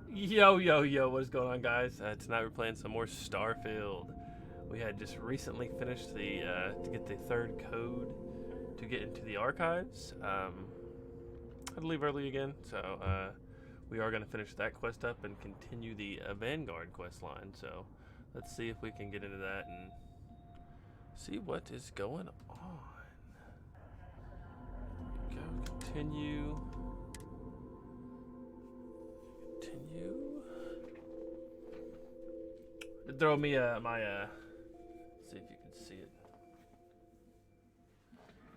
Yo, what is going on, guys? Tonight we're playing some more Starfield. We had just recently finished the to get the third code to get into the archives. I had to leave early again, so we are going to finish that quest up and continue the Vanguard quest line. So let's see if we can get into that and see what is going on. Here we go, continue. Throw me my see if you can see it.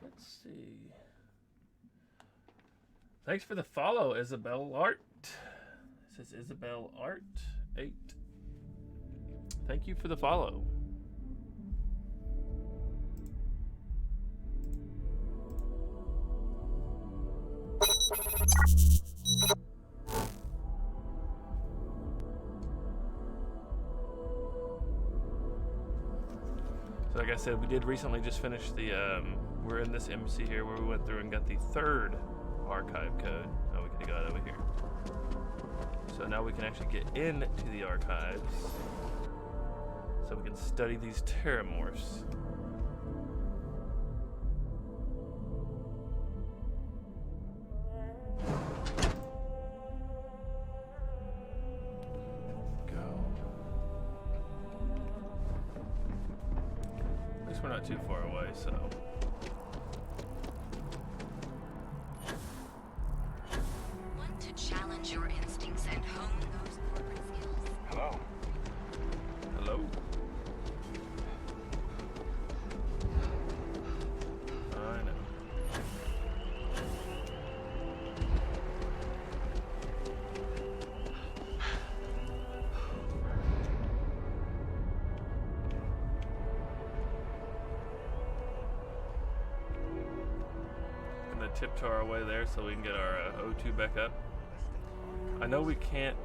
Let's see. Thanks for the follow, Isabel Art. It says Isabel Art 8. Thank you for the follow. So like I said, we did recently just finish the, we're in this embassy here where we went through and got the third archive code. Oh, we could have got over here. So now we can actually get into the archives so we can study these terramorphs. We're not too far away, so. Want to challenge your instincts and hone those corporate skills? Hello. Hello. I know. Tiptoe our way there so we can get our O2 back up. I know we can't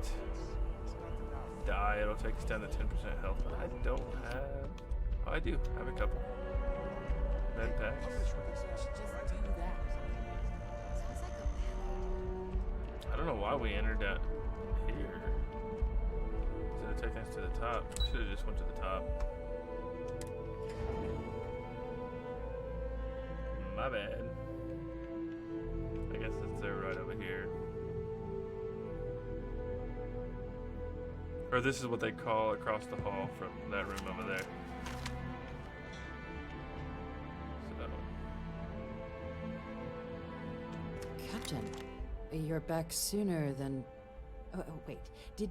die, it'll take us down to 10% health, but I don't have... Oh, I do have a couple. Med packs. I don't know why we entered that here. Instead of taking us to the top, should have just went to the top. My bad. I guess it's there right over here. Or this is what they call across the hall from that room over there. So. Captain, you're back sooner than... Oh, wait. Did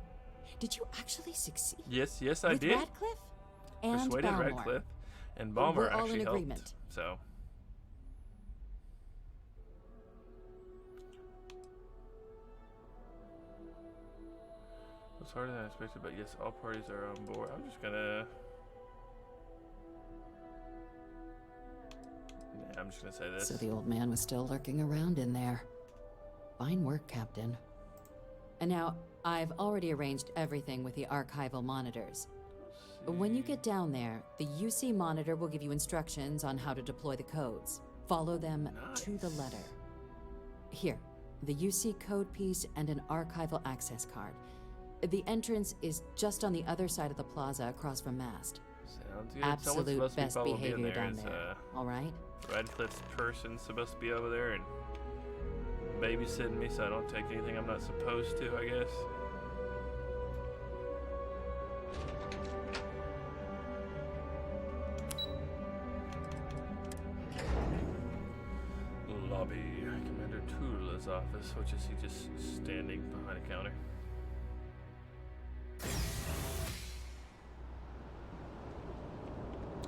you actually succeed? Yes, I With did. Radcliffe and Persuaded Balmor. Radcliffe and Balmer We're all actually in helped. agreement. So. It's harder than I expected, but yes, all parties are on board. I'm just gonna... Yeah, I'm just gonna say this. So the old man was still lurking around in there. Fine work, Captain. And now, I've already arranged everything with the archival monitors. When you get down there, the UC monitor will give you instructions on how to deploy the codes. Follow them to the letter. Here, the UC code piece and an archival access card. The entrance is just on the other side of the plaza across from Mast. Sounds good. Absolute best behavior down Is, there. All right? Radcliffe's person's supposed to be over there and babysitting me so I don't take anything I'm not supposed to, I guess. Lobby. Commander Tula's office, which is he just standing behind a counter.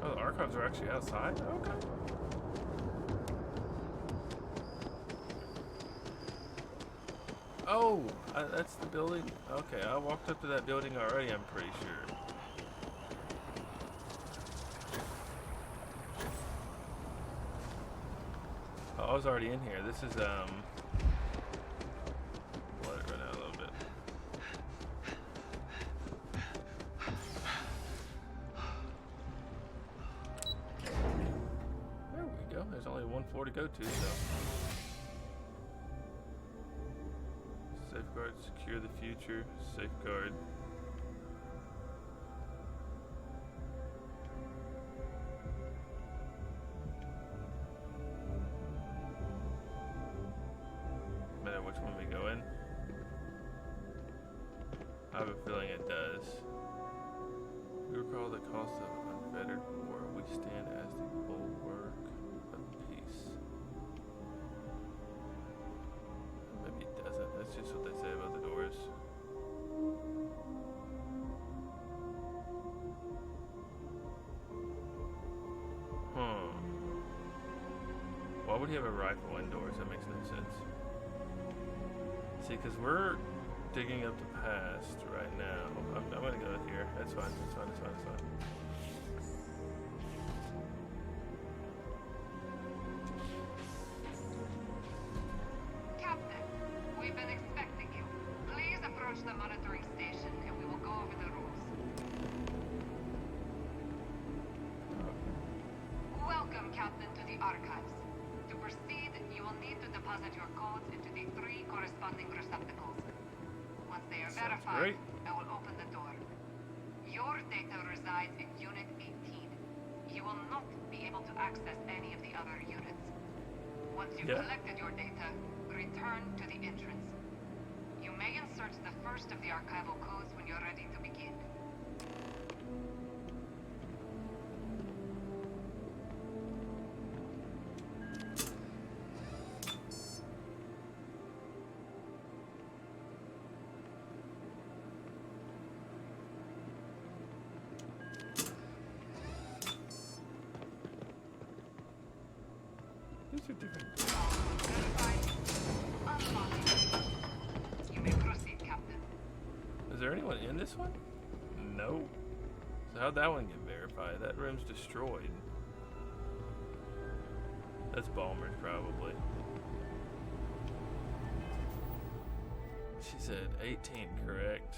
Oh, the archives are actually outside? Okay. Oh, that's the building? Okay, I walked up to that building already, I'm pretty sure. Oh, I was already in here. This is, let it run out a little bit. There we go. There's only one floor to go to, so. Safeguard, secure the future, safeguard. Matter which one we go in. I have a feeling it does. We recall the cost of unfettered war. We stand as the bulwark of peace. Maybe it doesn't. That's just what they say about the doors. Why would he have a rifle indoors? That makes no sense. See, because we're digging up the past right now. I'm gonna go here. That's fine. That's fine. That's fine. That's fine. Captain, we've been expecting you. Please approach the monitoring station and we will go over the rules. Welcome, Captain, to the archives. To proceed, you will need to deposit your codes into the 3 corresponding receptacles. Once they are verified, great. I will open the door. Your data resides in Unit 18. You will not be able to access any of the other units. Once you've collected your data, return to the entrance. You may insert the first of the archival codes when you're ready to begin. These are different. Verified. Unlocking. You may proceed, Captain. Is there anyone in this one? No. So how'd that one get verified? That room's destroyed. That's Balmer's probably. She said 18, correct?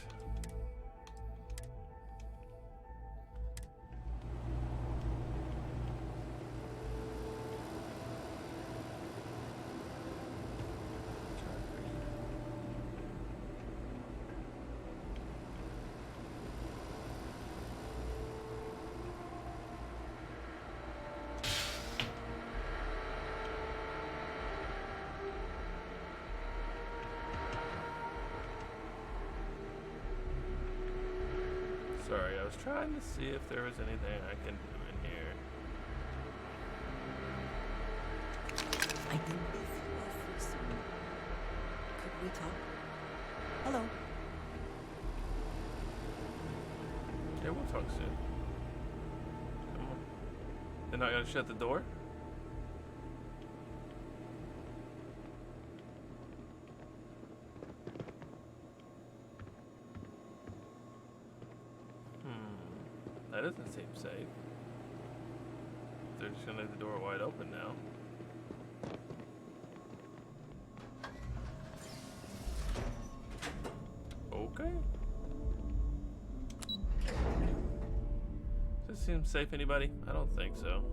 Sorry, I was trying to see if there was anything I can do in here. I believe you are free soon. Could we talk? Hello. Yeah, we'll talk soon. Come on. They're not gonna shut the door? That doesn't seem safe. They're just gonna leave the door wide open now. Okay. Does this seem safe, anybody? I don't think so.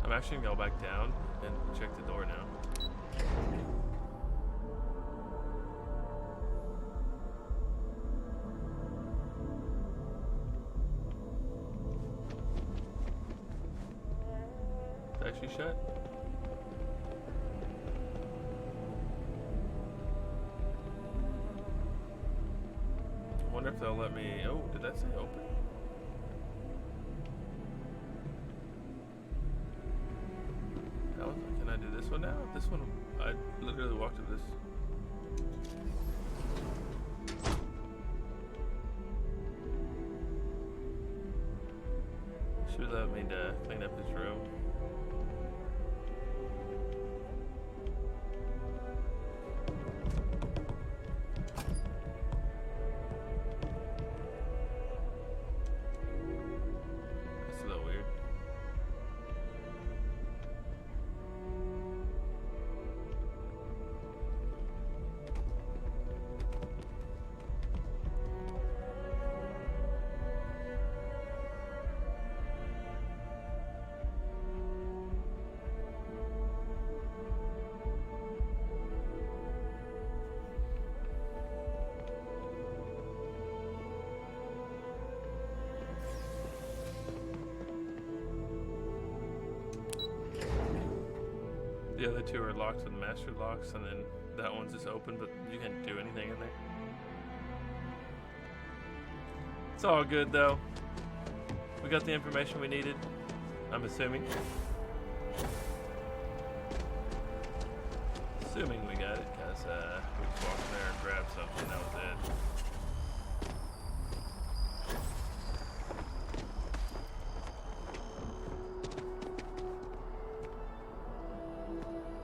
I'm actually gonna go back down and check the door now. It's actually shut. I wonder if they'll let me. Oh, did that say open? Can I do this one now? This one, I literally walked to this. Should let me to clean up this room. That's a little weird. The other two are locked with master locks, and then that one's just open, but you can't do anything in there. It's all good though. We got the information we needed, I'm assuming. Assuming we got it, because we just walked in there and grabbed something, that was it.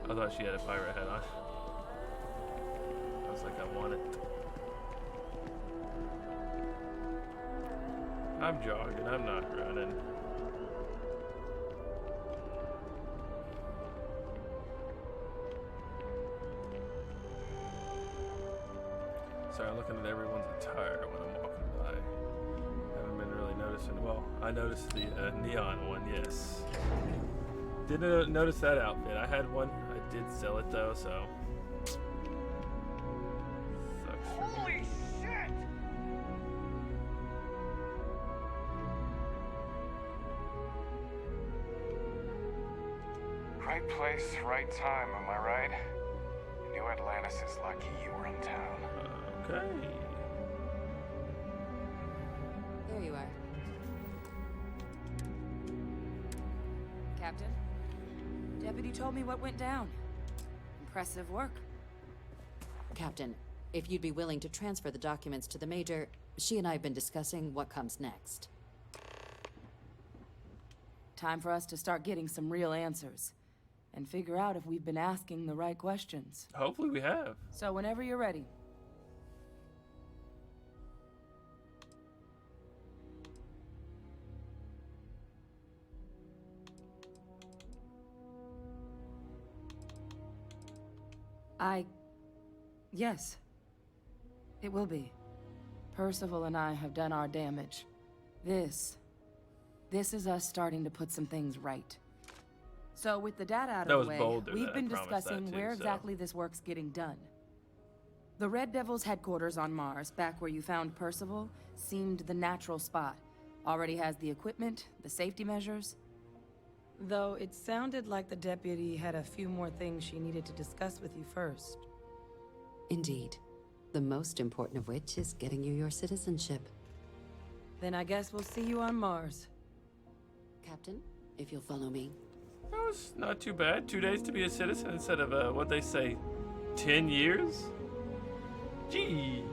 I thought she had a pirate hat on. I was like, I want it. I'm jogging, I'm not running. Sorry, I'm looking at everyone's attire when I'm walking by. Haven't been really noticing. Well, I noticed the neon one, yes. Didn't notice that outfit. I had one. I did sell it though, so. Sucks for me. Holy shit! Right place, right time, am I right? New Atlantis is lucky you were in town. Okay. There you are. Captain, Deputy told me what went down. Impressive work. Captain, if you'd be willing to transfer the documents to the Major, she and I have been discussing what comes next. Time for us to start getting some real answers. And figure out if we've been asking the right questions. Hopefully we have. So whenever you're ready. Yes. It will be. Percival and I have done our damage. This is us starting to put some things right. So with the data out That of was the way, Boulder we've that been promised that discussing too, where so. exactly this work's getting done. The Red Devil's headquarters on Mars, back where you found Percival, seemed the natural spot. Already has the equipment, the safety measures. Though it sounded like the deputy had a few more things she needed to discuss with you first. Indeed. The most important of which is getting you your citizenship. Then I guess we'll see you on Mars. Captain, if you'll follow me. That was not too bad. 2 days to be a citizen instead of, what they say, 10 years? Jeez.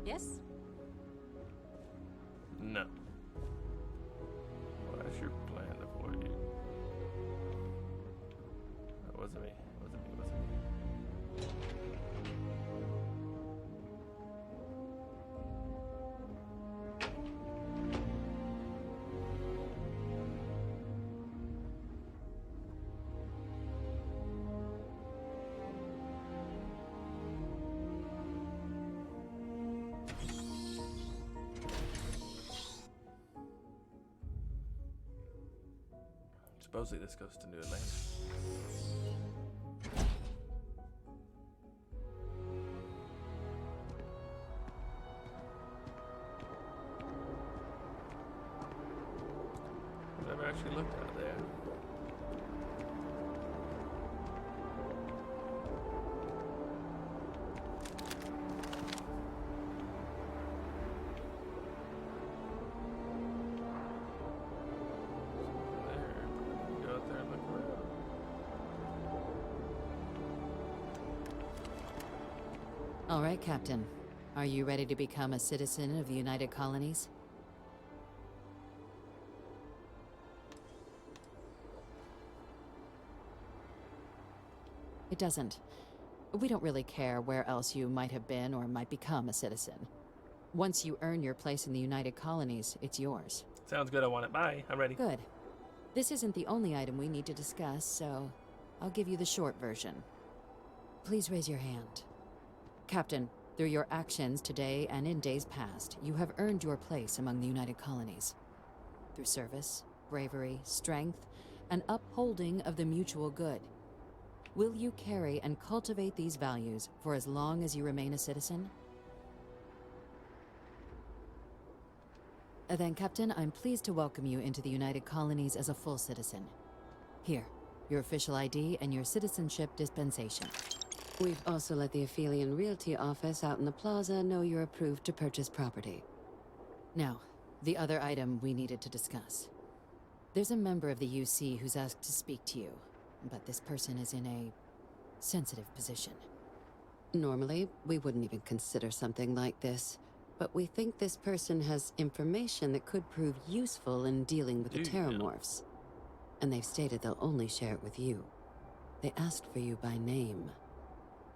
Yes? No. What's your plan for you? That wasn't me. Wasn't me. Wasn't me. Supposedly this goes to New Atlantis. I've never actually looked out there. Go out there and look around. All right, Captain. Are you ready to become a citizen of the United Colonies? It doesn't. We don't really care where else you might have been or might become a citizen. Once you earn your place in the United Colonies, it's yours. Sounds good. I want it. Bye. I'm ready. Good. This isn't the only item we need to discuss, so I'll give you the short version. Please raise your hand. Captain, through your actions today and in days past, you have earned your place among the United Colonies. Through service, bravery, strength, and upholding of the mutual good. Will you carry and cultivate these values for as long as you remain a citizen? Then, Captain, I'm pleased to welcome you into the United Colonies as a full citizen. Here, your official ID and your citizenship dispensation. We've also let the Aphelion Realty office out in the plaza know you're approved to purchase property. Now, the other item we needed to discuss. There's a member of the UC who's asked to speak to you, but this person is in a sensitive position. Normally, we wouldn't even consider something like this, but we think this person has information that could prove useful in dealing with the Terramorphs. And they've stated they'll only share it with you. They asked for you by name.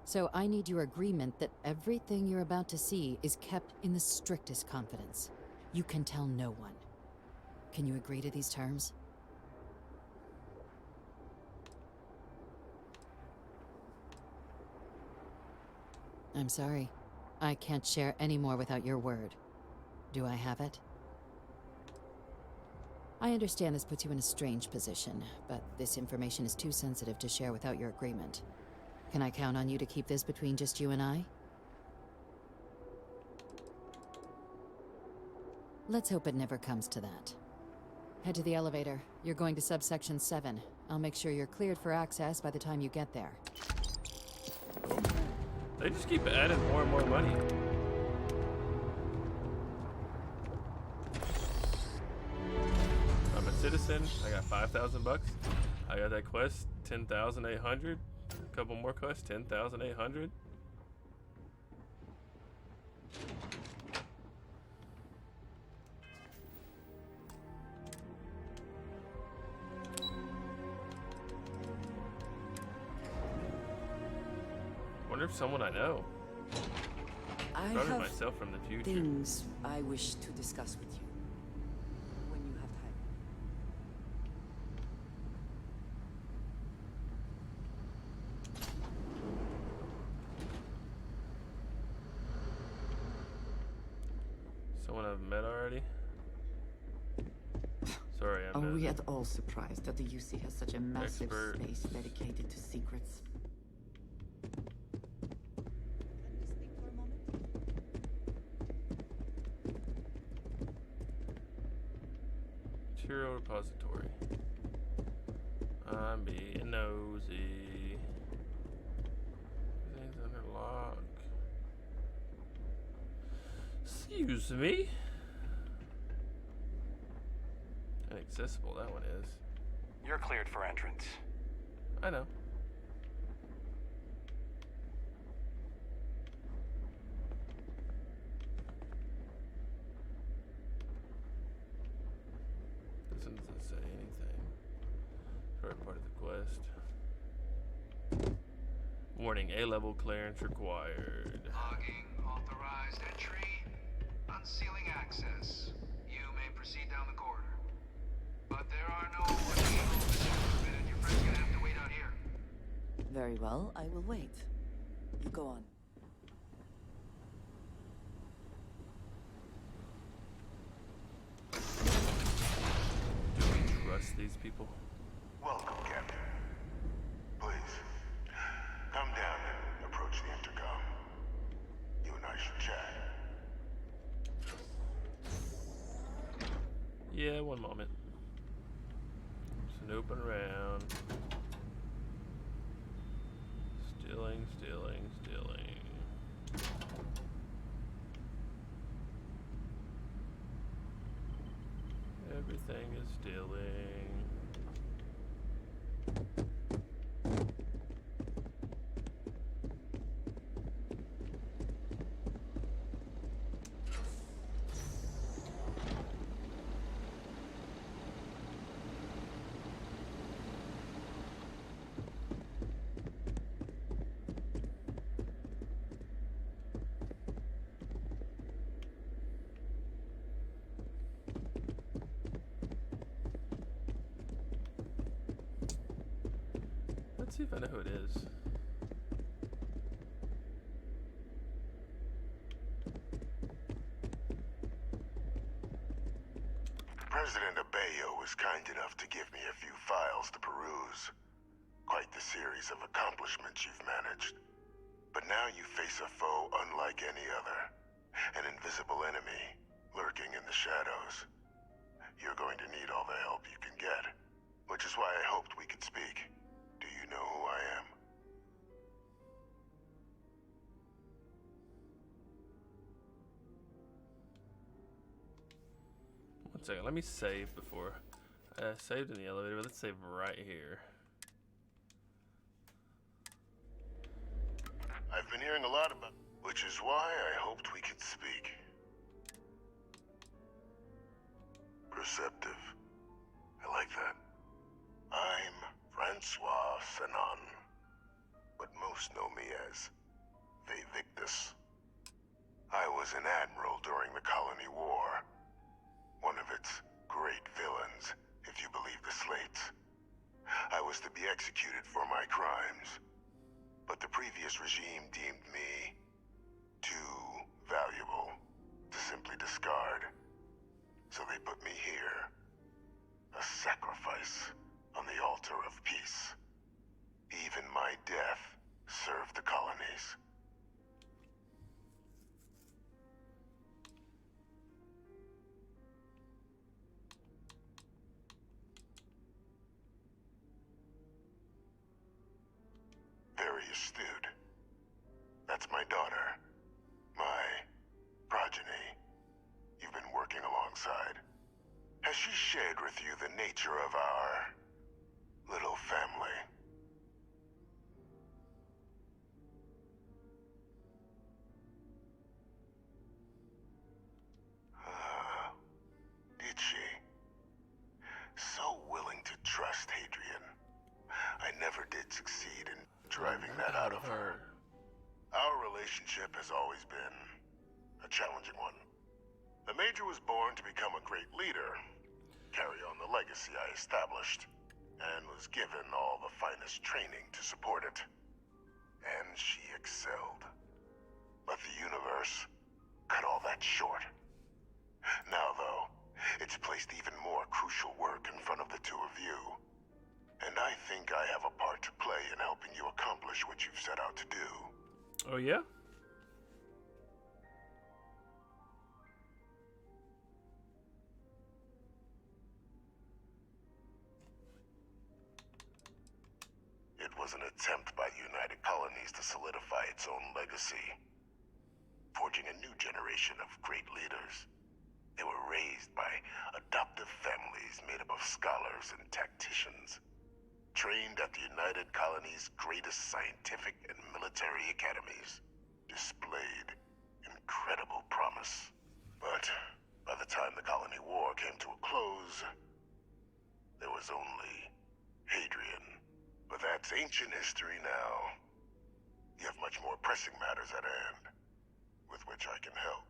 So I need your agreement that everything you're about to see is kept in the strictest confidence. You can tell no one. Can you agree to these terms? I'm sorry. I can't share any more without your word. Do I have it? I understand this puts you in a strange position, but this information is too sensitive to share without your agreement. Can I count on you to keep this between just you and I? Let's hope it never comes to that. Head to the elevator. You're going to subsection 7. I'll make sure you're cleared for access by the time you get there. They just keep adding more and more money. I'm a citizen. I got 5,000 bucks. I got that quest, 10,800. A couple more quests, 10,800. Wonder if someone I know. I Probably have myself from the future. things I wish to discuss with you. When you have time. Someone I've met already? Sorry, I Are met. we at all surprised that the UC has such a massive Expert. space dedicated to secrets? Material repository. I'm being nosy. Everything's under lock. Excuse me. Inaccessible, that one is. You're cleared for entrance. I know. Doesn't say anything. Probably part of the quest. Warning, A-level clearance required. Logging authorized entry. Unsealing access. You may proceed down the corridor. But there are no additional visitors permitted. Your friend's gonna have to wait out here. Very well, I will wait. You go on. Do we trust these people? Welcome, Captain. Please, come down and approach the intercom. You and I should chat. Yeah, one moment. Snooping around. Stealing, stealing, stealing. Everything is stealing. Let's see if I know who it is. President Abeyo was kind enough to give me a few files to peruse. Quite the series of accomplishments you've managed. But now you face a foe unlike any other. An invisible enemy, lurking in the shadows. could speak. Do you know who I am? One second, let me save before. Saved in the elevator, but let's save right here. I've been hearing a lot about, which is why I hoped we could speak. Perceptive. I like that. I'm Francois Sanon, but most know me as Victus. I was an admiral during the Colony War. One of its great villains, if you believe the slates. I was to be executed for my crimes, but the previous regime deemed me too valuable to simply discard. So they put me here, a sacrifice on the altar of peace. Even my death served the colonies. Very astute. That's my daughter. My progeny. You've been working alongside. Has she shared with you the nature of our little family? Did she? So willing to trust Hadrian. I never did succeed in driving that out of her. Our relationship has always been a challenging one. The Major was born to become a great leader, carry on the legacy I established, and was given all the finest training to support it. And she excelled. But the universe cut all that short. Now, though, it's placed even more crucial work in front of the two of you. And I think I have a part to play in helping you accomplish what you've set out to do. Oh, yeah? It was an attempt by the United Colonies to solidify its own legacy, forging a new generation of great leaders. They were raised by adoptive families made up of scholars and tacticians, trained at the United Colonies' greatest scientific and military academies, displayed incredible promise. But by the time the Colony War came to a close, there was only Hadrian. But that's ancient history now. You have much more pressing matters at hand, with which I can help.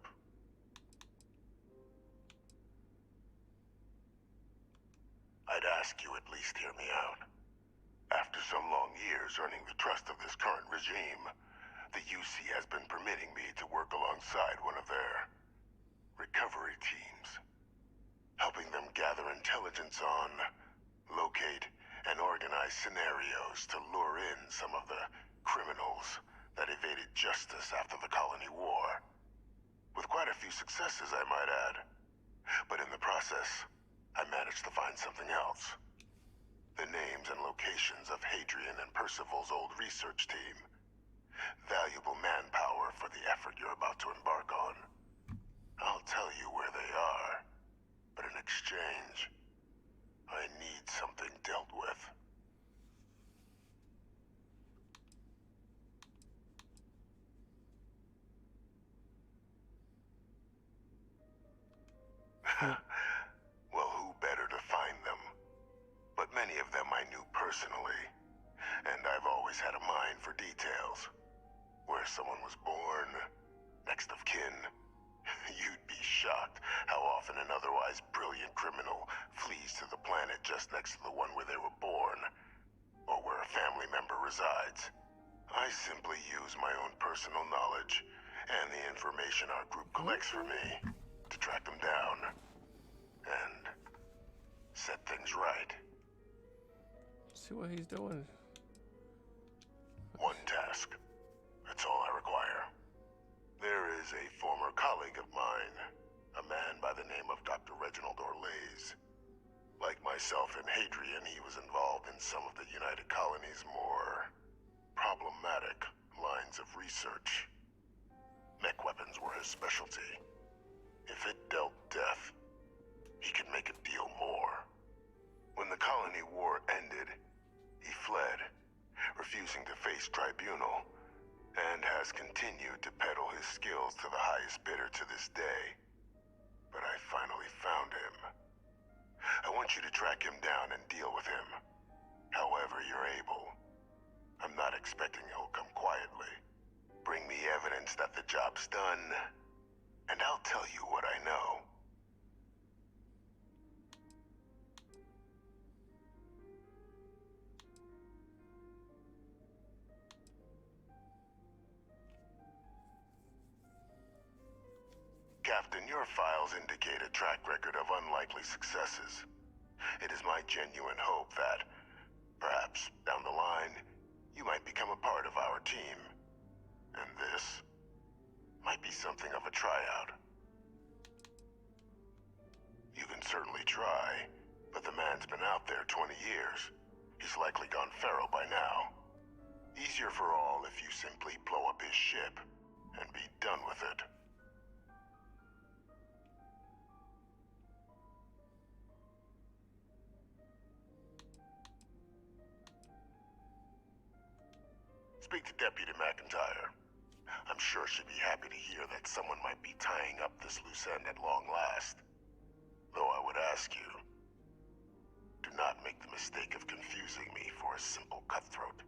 I'd ask you at least hear me out. After some long years earning the trust of this current regime, the UC has been permitting me to work alongside one of their recovery teams, helping them gather intelligence on, locate, and organize scenarios to lure in some of the criminals that evaded justice after the Colony War. With quite a few successes, I might add. But in the process, I managed to find something else. The names and locations of Hadrian and Percival's old research team. Valuable manpower for the effort you're about to embark on. I'll tell you where they are, but in exchange, I need something dealt with. Well, who better to find them? But many of them I knew personally, and I've always had a mind for details. Where someone was born, next of kin. You'd be shocked how often an otherwise brilliant criminal flees to the planet just next to the one where they were born, or where a family member resides. I simply use my own personal knowledge and the information our group collects for me to track them down and set things right. See what he's doing. One task. That's all I require. There is a former colleague of mine, a man by the name of Dr. Reginald Orlaise. Like my myself and Hadrian, he was involved in some of the United Colony's more problematic lines of research. Mech weapons were his specialty. If it dealt death, he could make a deal more. When the colony war ended, he fled, refusing to face tribunal, and has continued to peddle his skills to the highest bidder to this day. But I finally found him. I want you to track him down and deal with him, however you're able. I'm not expecting he'll come quietly. Bring me evidence that the job's done, and I'll tell you what I know. Captain, your files indicate a track record of unlikely successes. It is my genuine hope that, perhaps down the line, you might become a part of our team. And this might be something of a tryout. You can certainly try, but the man's been out there 20 years. He's likely gone feral by now. Easier for all if you simply blow up his ship and be done with it. Speak to Deputy McIntyre. I'm sure she'd be happy to hear that someone might be tying up this loose end at long last. Though I would ask you, do not make the mistake of confusing me for a simple cutthroat.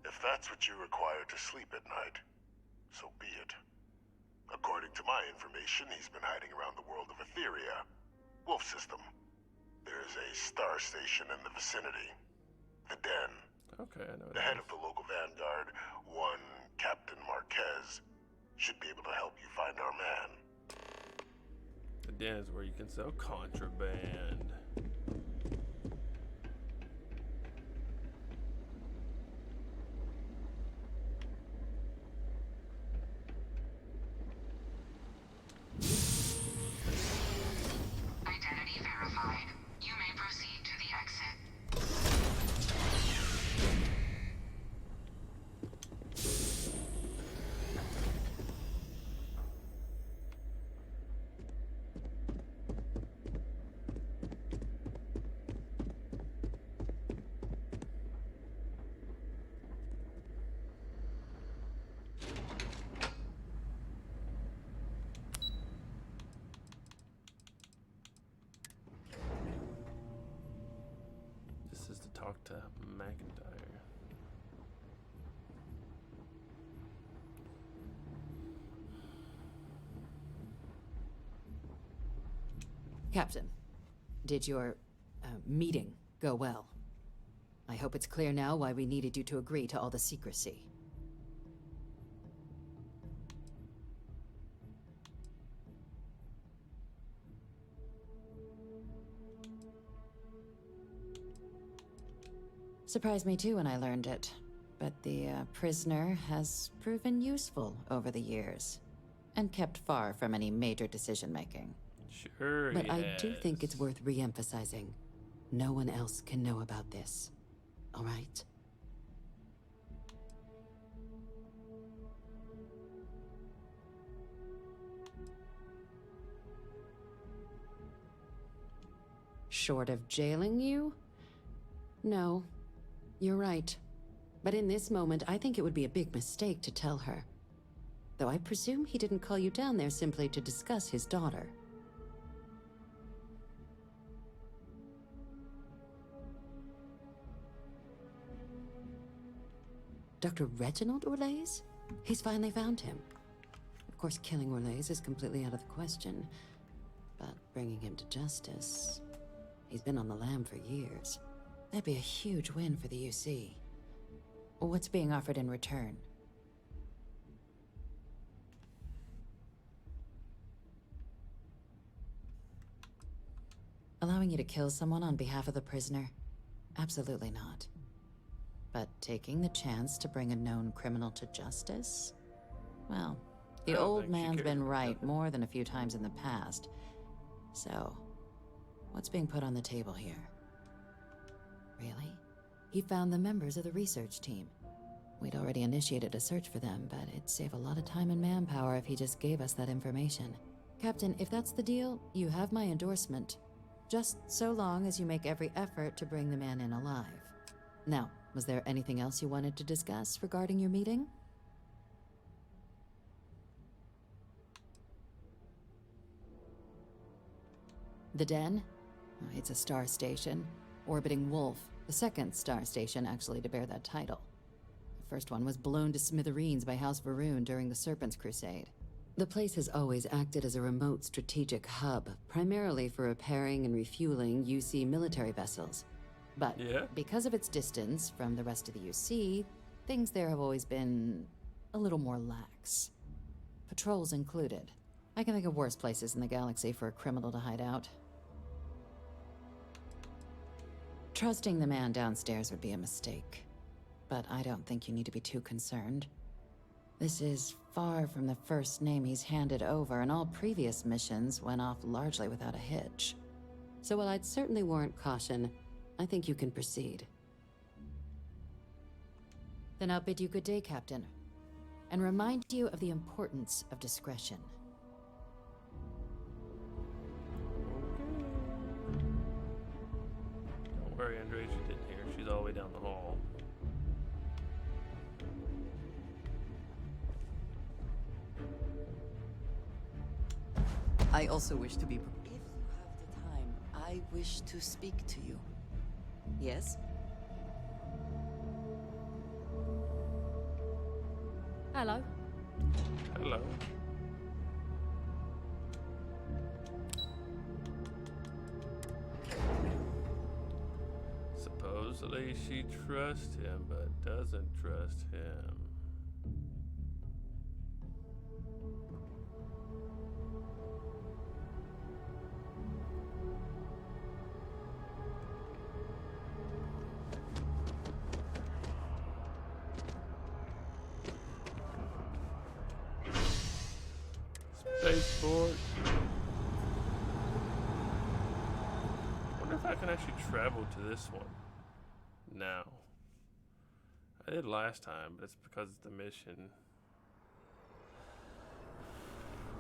If that's what you require to sleep at night, so be it. According to my information, he's been hiding around the world of Etheria, Wolf System. There's a star station in the vicinity. The Den. Okay, I know. The head of the local Vanguard, one Captain Marquez, should be able to help you find our man. The Den is where you can sell contraband. Identity verified. You may proceed to the exit. This is to talk to McIntyre. Captain, did your meeting go well? I hope it's clear now why we needed you to agree to all the secrecy. Surprised me too when I learned it, but the prisoner has proven useful over the years, and kept far from any major decision-making. Sure, But I do yes. think it's worth re-emphasizing. No one else can know about this. All right? Short of jailing you? No. You're right. But in this moment, I think it would be a big mistake to tell her. Though I presume he didn't call you down there simply to discuss his daughter. Dr. Reginald Orlaise? He's finally found him. Of course, killing Orlaise is completely out of the question. But bringing him to justice... He's been on the lam for years. That'd be a huge win for the UC. What's being offered in return? Allowing you to kill someone on behalf of the prisoner? Absolutely not. But taking the chance to bring a known criminal to justice? Well, the I don't old think she man's cares been about right that. more than a few times in the past. So, what's being put on the table here? Really? He found the members of the research team. We'd already initiated a search for them, but it'd save a lot of time and manpower if he just gave us that information. Captain, if that's the deal, you have my endorsement. Just so long as you make every effort to bring the man in alive. Now, was there anything else you wanted to discuss regarding your meeting? The Den? It's a star station. Orbiting Wolf, the second star station actually to bear that title. The first one was blown to smithereens by House Varun during the Serpent's Crusade. The place has always acted as a remote strategic hub, primarily for repairing and refueling UC military vessels. But because of its distance from the rest of the UC, things there have always been a little more lax. Patrols included. I can think of worse places in the galaxy for a criminal to hide out. Trusting the man downstairs would be a mistake, but I don't think you need to be too concerned. This is far from the first name he's handed over, and all previous missions went off largely without a hitch. So while I'd certainly warrant caution, I think you can proceed. Then I'll bid you good day, Captain, and remind you of the importance of discretion. Don't worry, Andrea, she didn't hear. She's all the way down the hall. I also wish to be prepared. If you have the time, I wish to speak to you. Yes? Hello. Hello. Supposedly she trusts him, but doesn't trust him. Spaceport. Wonder if I can actually travel to this one now. I did last time, but it's because it's the mission.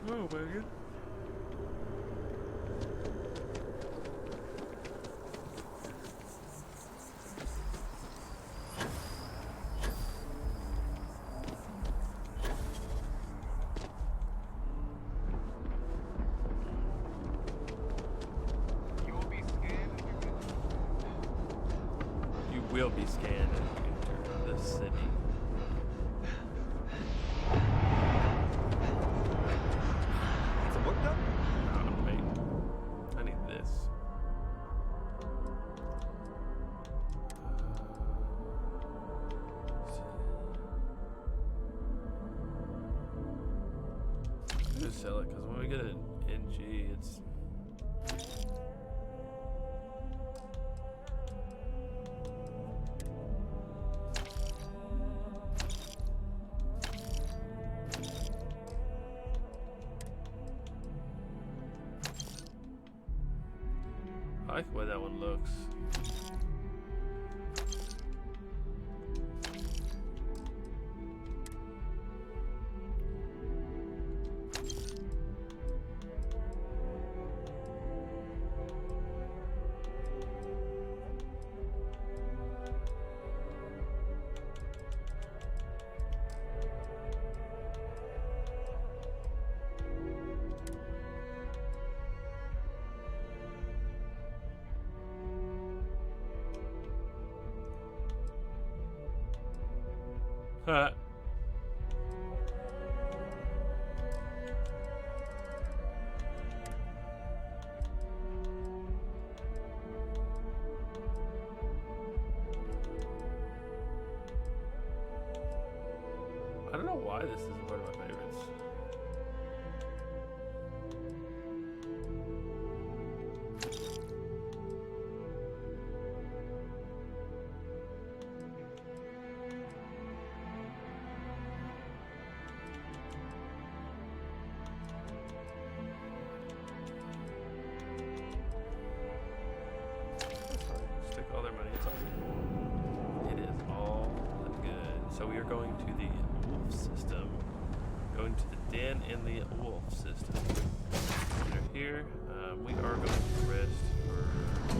Oh, Megan. Will be scanned as you enter the city. Some work done? Oh, wait. I need this. I'm gonna sell it because when we get an NG, it's. I like the way that one looks. I don't know why this isn't one of my favorites. going to the wolf system. Going to the den in the wolf system. They're here. We are going to rest for. If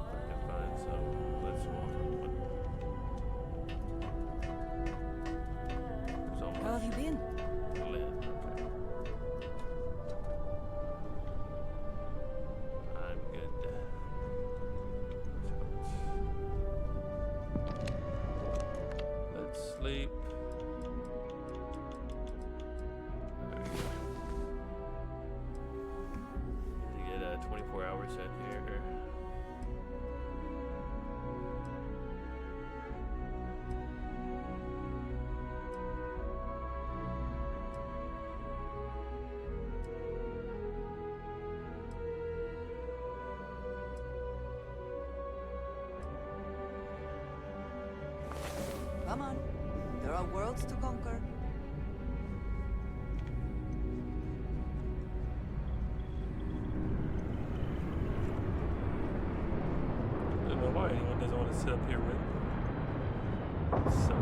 I can find some. Let's walk on one. There's almost How have you been? Lynn. Okay. I'm good. Let's sleep. There we go. Need to get 24 hours in here. Come on. There are worlds to conquer. I don't know why anyone doesn't want to sit up here with me. So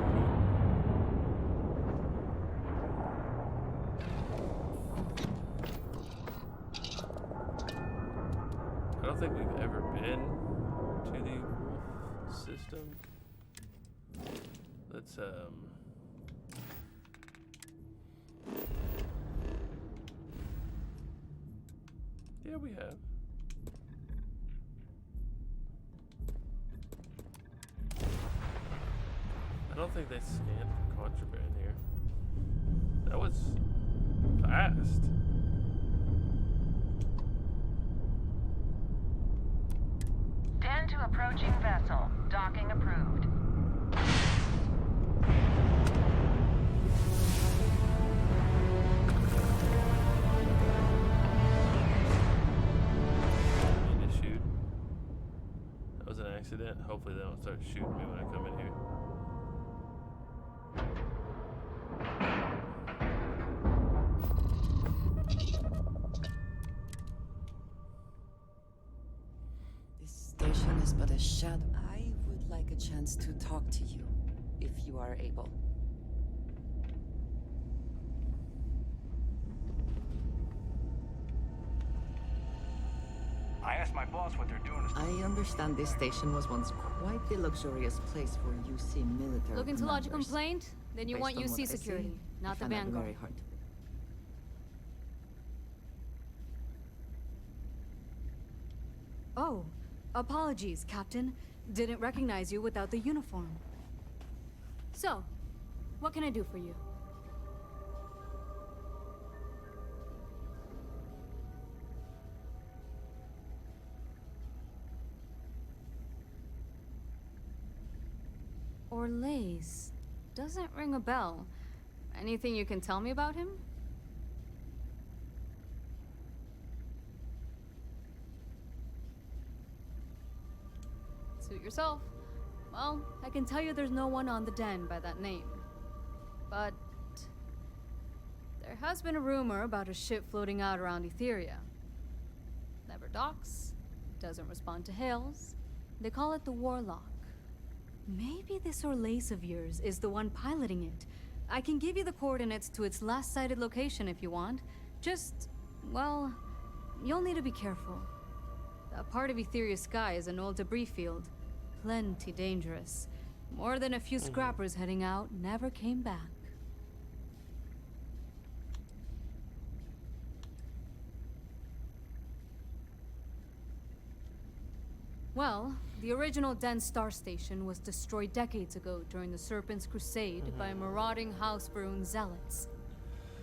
I don't think we've ever been to the wolf system. Let's yeah, we have. I don't think they scanned for contraband here. That was fast. Den to approaching vessel. Docking approved. Need to shoot. That was an accident. Hopefully they don't start shooting me when I come in here. This station is but a shadow. I would like a chance to talk to you, if you are able. I asked my boss what they're doing. I understand this station was once quite the luxurious place for UC military Looking to lodge a commanders. complaint? Then you Based want on what UC I security, see, I not the find that Vanguard. very hard to believe. Oh, apologies, Captain. Didn't recognize you without the uniform. So, what can I do for you? Orlaise. Doesn't ring a bell. Anything you can tell me about him? Suit yourself. Well, I can tell you there's no one on the den by that name. But there has been a rumor about a ship floating out around Etheria. Never docks, doesn't respond to hails. They call it the Warlock. Maybe this Orlaise of yours is the one piloting it. I can give you the coordinates to its last sighted location if you want. Just, well, you'll need to be careful. That part of Etheria's sky is an old debris field. Plenty dangerous. More than a few scrappers heading out never came back. Well, the original Den Star Station was destroyed decades ago during the Serpent's Crusade by marauding House Varun zealots.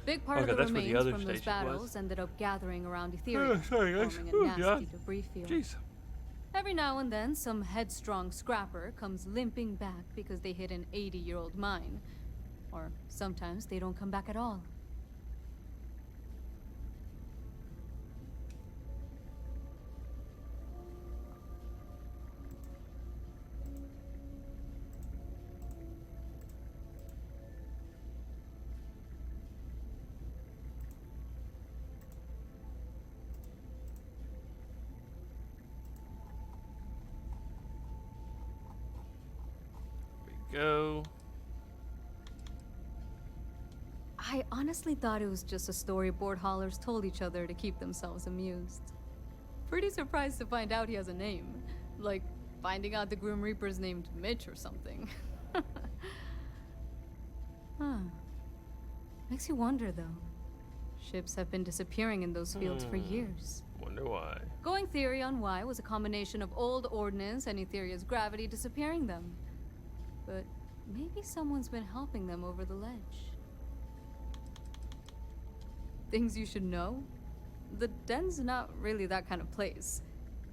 Big part of the that's where the remains other from those station was. battles ended up gathering around Etheria, sorry, guys. forming a Oh, nasty God. debris field. Jeez. Every now and then, some headstrong scrapper comes limping back because they hit an 80-year-old mine. Or sometimes they don't come back at all. go. I honestly thought it was just a storyboard haulers told each other to keep themselves amused. Pretty surprised to find out he has a name. Like, finding out the Grim Reaper's named Mitch or something. Huh. Makes you wonder, though. Ships have been disappearing in those fields for years. Wonder why. Going theory on why was a combination of old ordnance and Etheria's gravity disappearing them. But maybe someone's been helping them over the ledge. Things you should know? The den's not really that kind of place.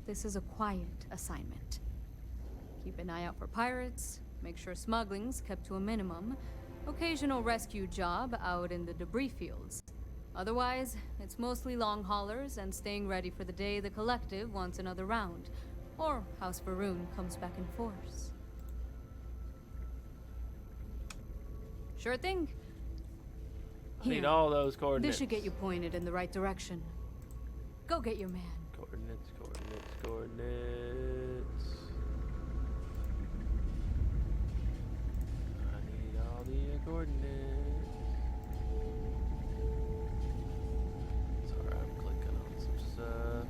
This is a quiet assignment. Keep an eye out for pirates, make sure smuggling's kept to a minimum, occasional rescue job out in the debris fields. Otherwise, it's mostly long haulers and staying ready for the day the collective wants another round, or House Varun comes back in force. Sure thing. I need all those coordinates. This should get you pointed in the right direction. Go get your man. Coordinates, coordinates, coordinates. I need all the coordinates. Sorry, I'm clicking on some stuff.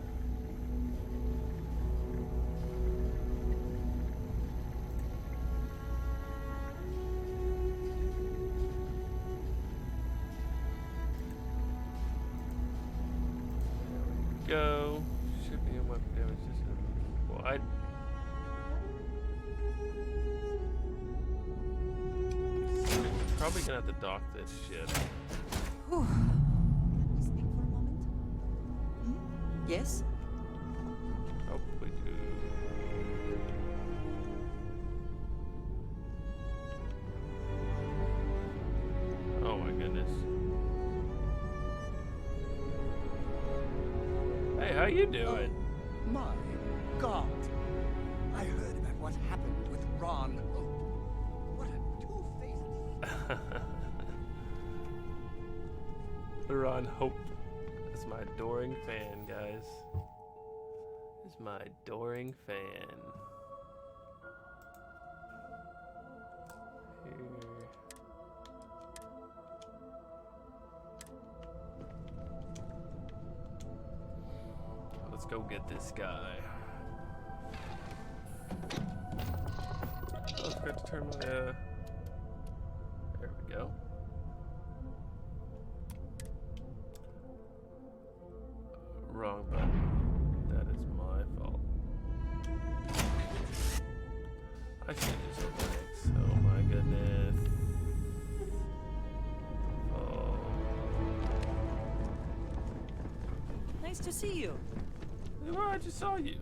Go. Should be a weapon damage. Well, probably gonna have to dock this shit. Whew. Can we speak for a moment? Yes? Hope we do. Oh my goodness. Hey, how you doing? Oh, my God. I heard about what happened with Ron. Oh, what a two-faced... Ron Hope. That's my adoring fan, guys. That's my adoring fan. Here. Let's go get this guy. Oh, I forgot to turn my, there we go. Wrong button. That is my fault. I should do something else. Oh my goodness. Oh. Nice to see you. Well, I just saw you.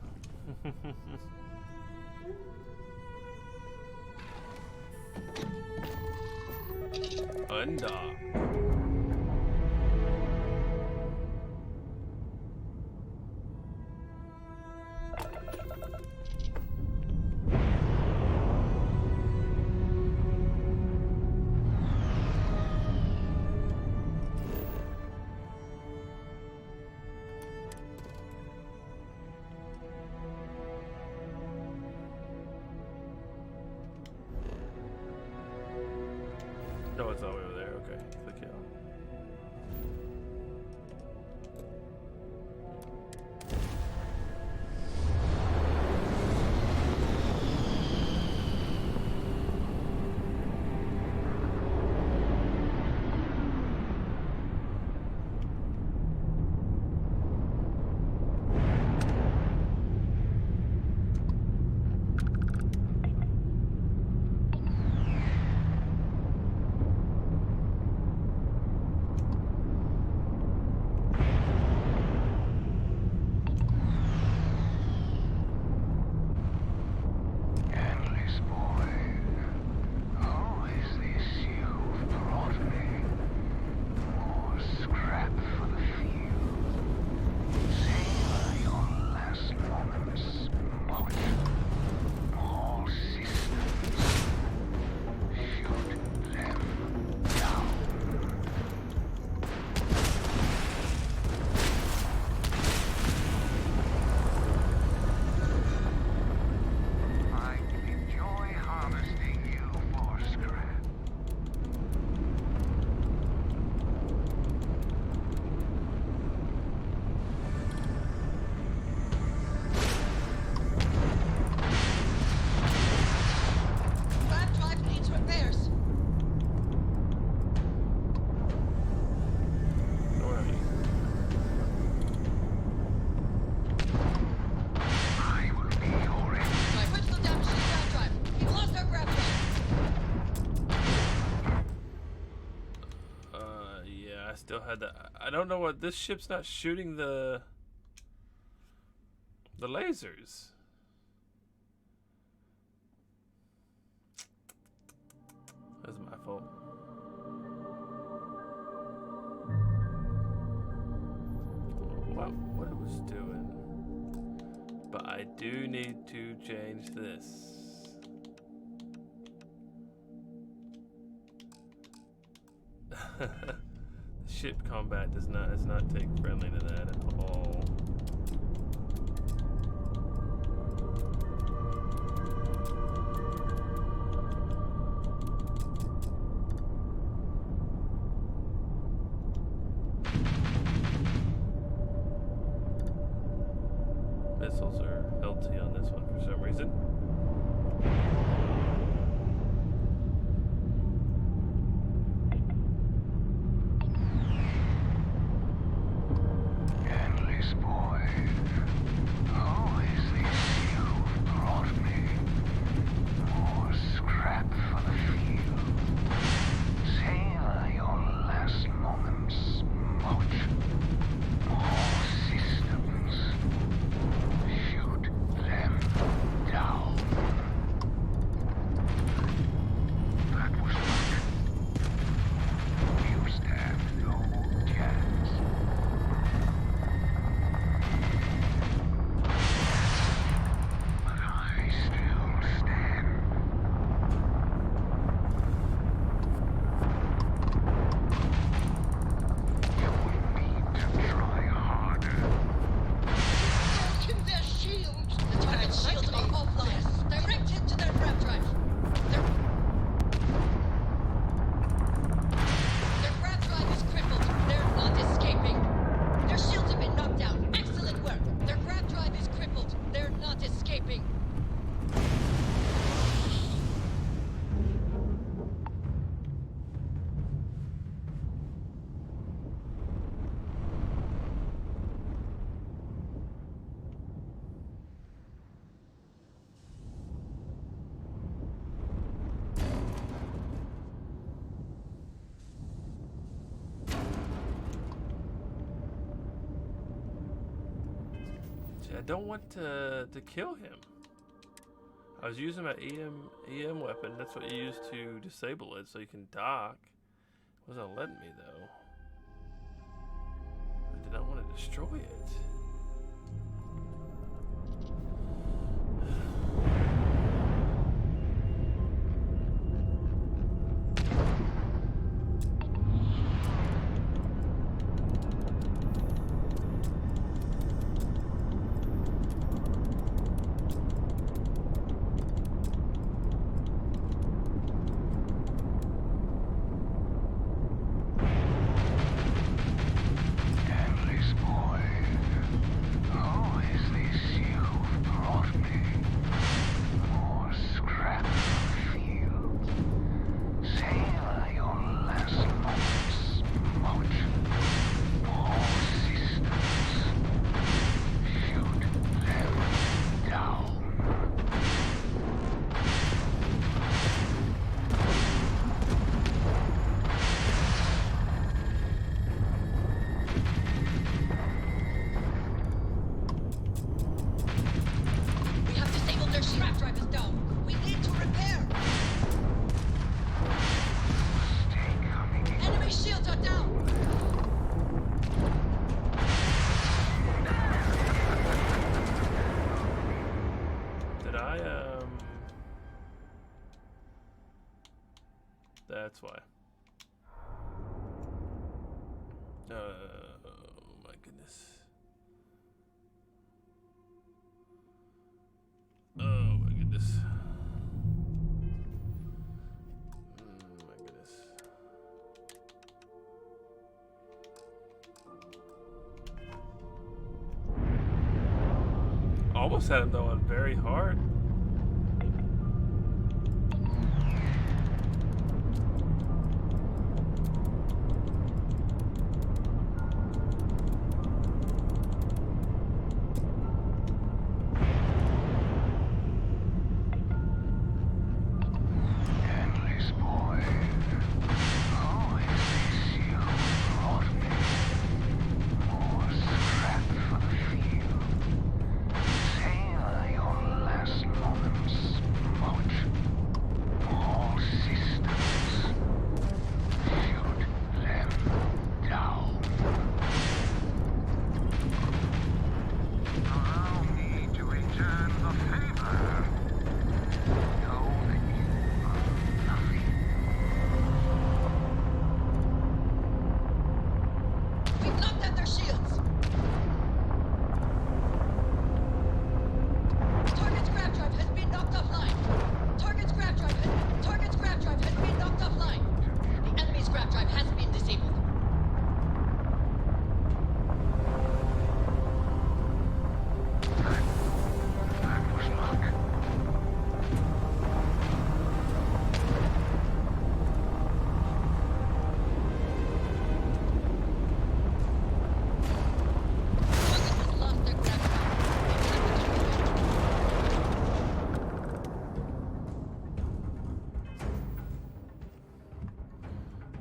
Undock. Oh, it's all the way over there. Okay, click here. I still had that. I don't know what this ship's not shooting the lasers. That's my fault. What it was doing. But I do need to change this. Ship combat does not take friendly to that at all. Missiles are LT on this one for some reason. I don't want to kill him. I was using my EM weapon. That's what you use to disable it, so you can dock. It wasn't letting me though. I did not want to destroy it. That's why. Oh my goodness. Oh my goodness. My goodness. Almost had him though on very hard.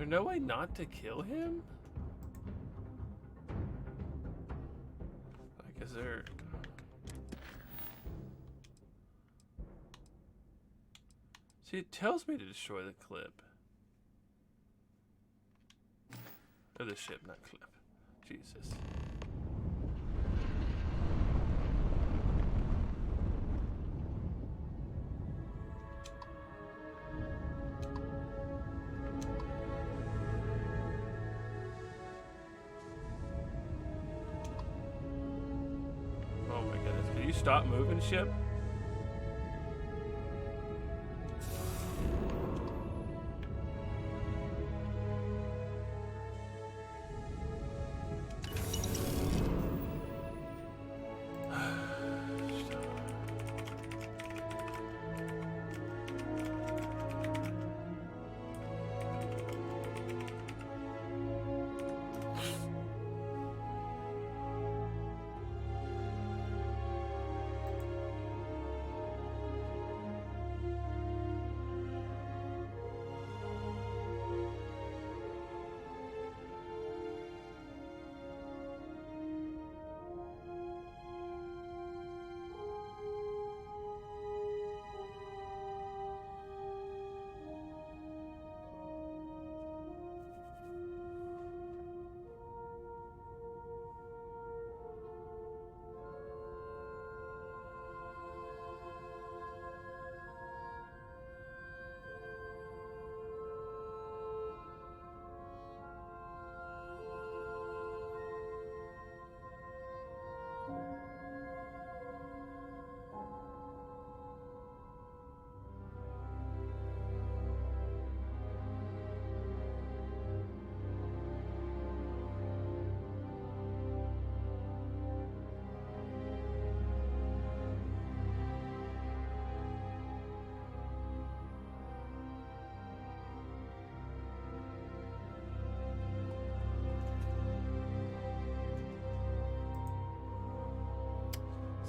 no way not to kill him? Like, is there... See, it tells me to destroy the clip. Or the ship, not clip. Jesus. Oh my goodness. Can you stop moving, ship?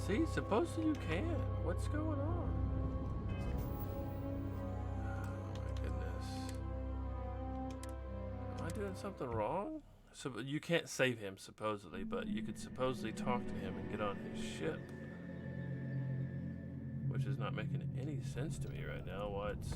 See, supposedly you can. What's going on? Oh my goodness. Am I doing something wrong? So you can't save him supposedly, but you could supposedly talk to him and get on his ship. Which is not making any sense to me right now. Why it's...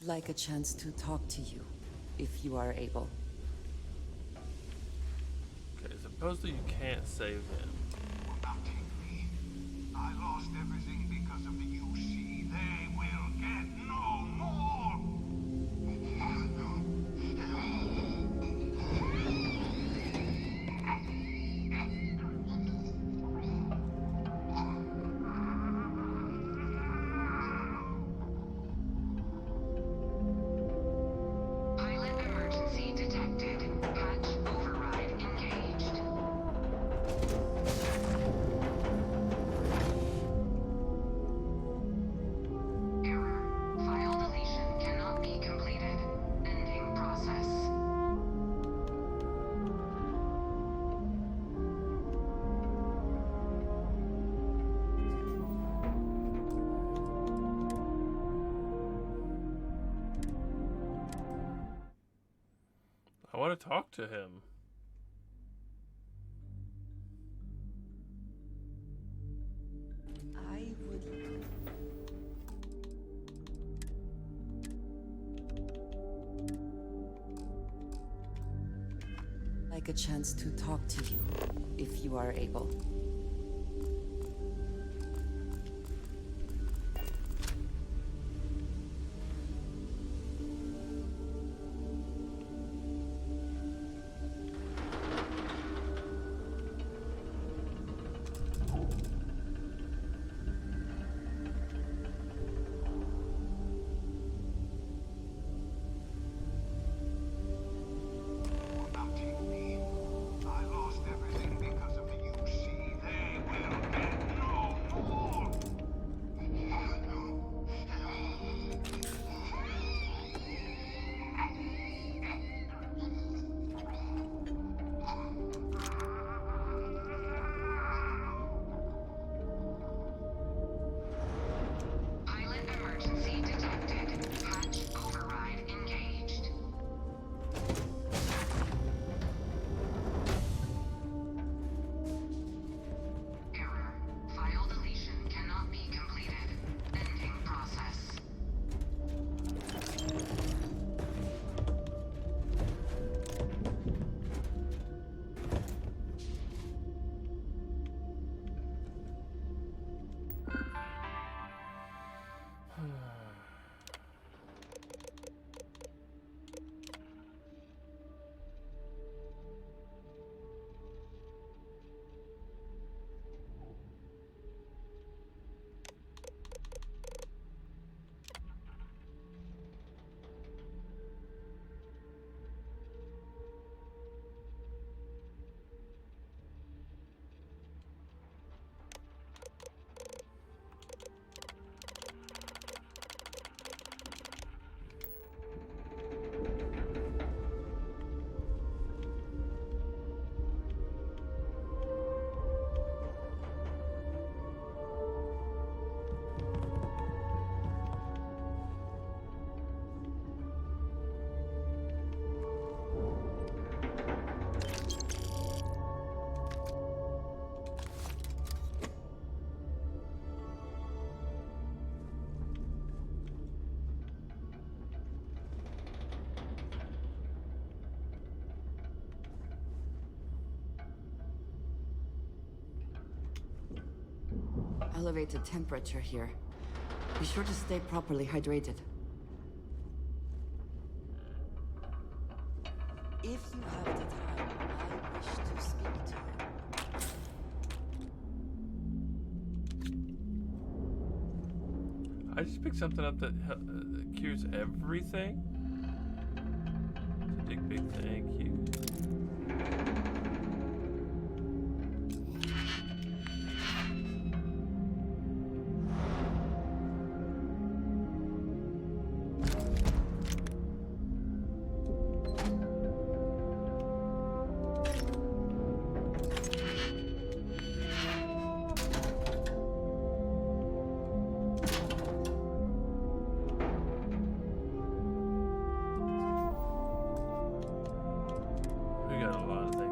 Like a chance to talk to you, if you are able. Okay, supposedly you can't save him. Will not take me. I lost everything because of the UC. They will get no more! Pilot emergency detected. Hatch override engaged. Error. File deletion cannot be completed. Ending process. I want to talk to him. I would like a chance to talk to you, if you are able. Now take me. I lost everything because of the UC. They will get no more! Pilot emergency detected. Hatch override engaged. Error. File deletion cannot be completed. Ending process. Elevated temperature here. Be sure to stay properly hydrated. If you have the time, I wish to speak to you. I just picked something up that cures everything. It's a big thank you. We got a lot of things.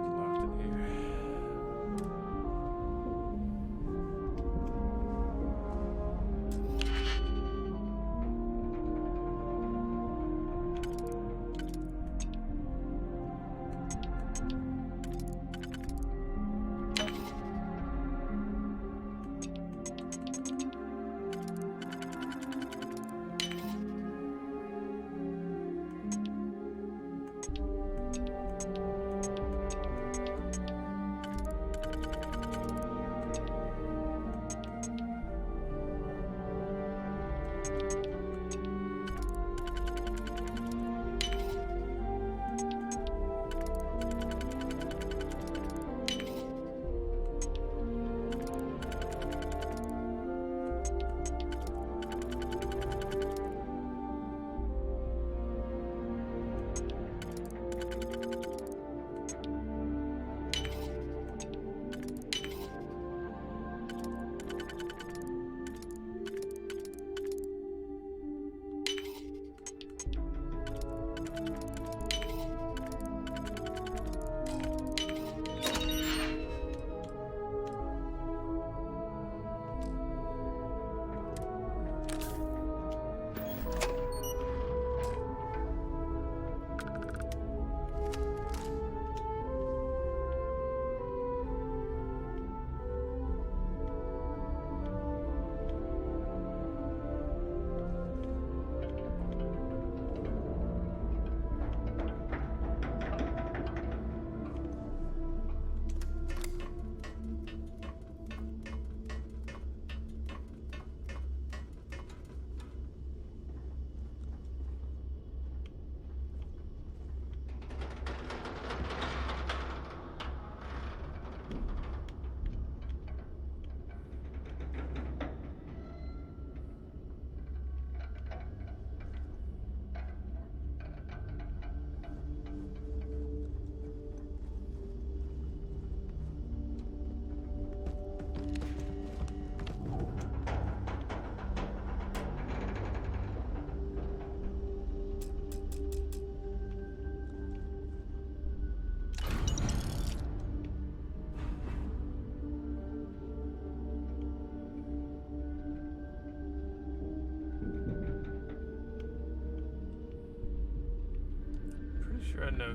to know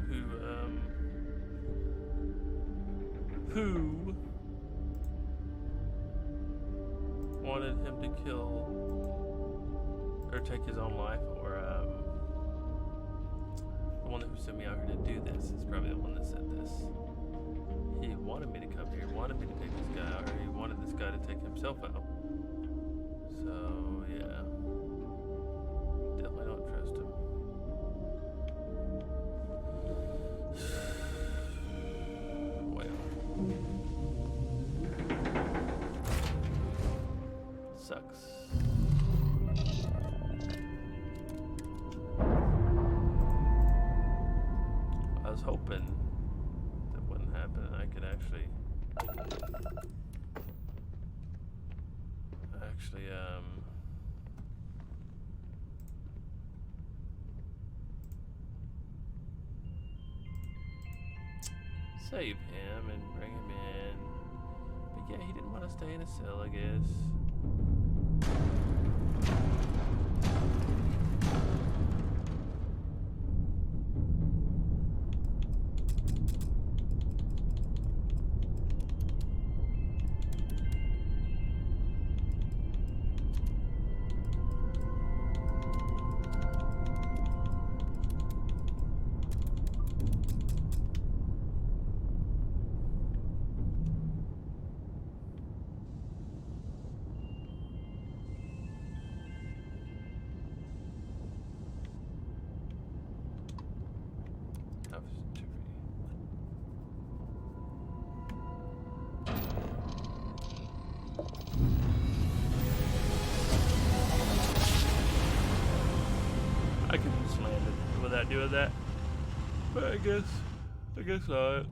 who wanted him to kill or take his own life, or the one who sent me out here to do this is probably the one that said this. He wanted me to come here, wanted me to take this guy out, or he wanted this guy to take himself out. So, yeah. Definitely don't trust him. Well. Sucks. I was hoping that wouldn't happen and I could actually save him and bring him in. But yeah, he didn't want to stay in a cell, I guess. I could just land it without doing that, but I guess not.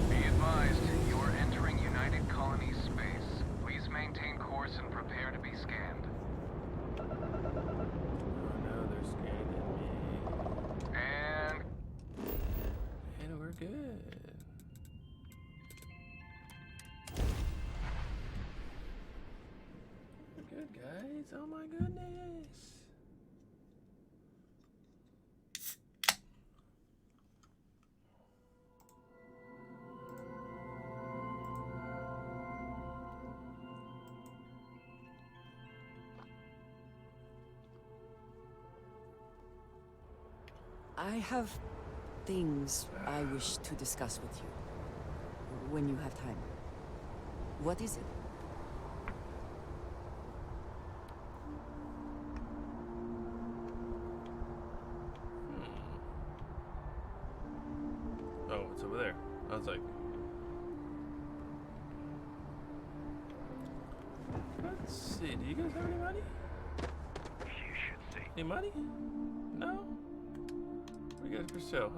Be advised, you are entering United Colony space. Please maintain course and prepare to be scanned. Oh no, they're scanning me. And we're good. We're good, guys. Oh my goodness. I have things I wish to discuss with you. When you have time. What is it? Oh, it's over there. I was like, let's see. Do you guys have any money? You should see. Any money? No? What do you guys for sale?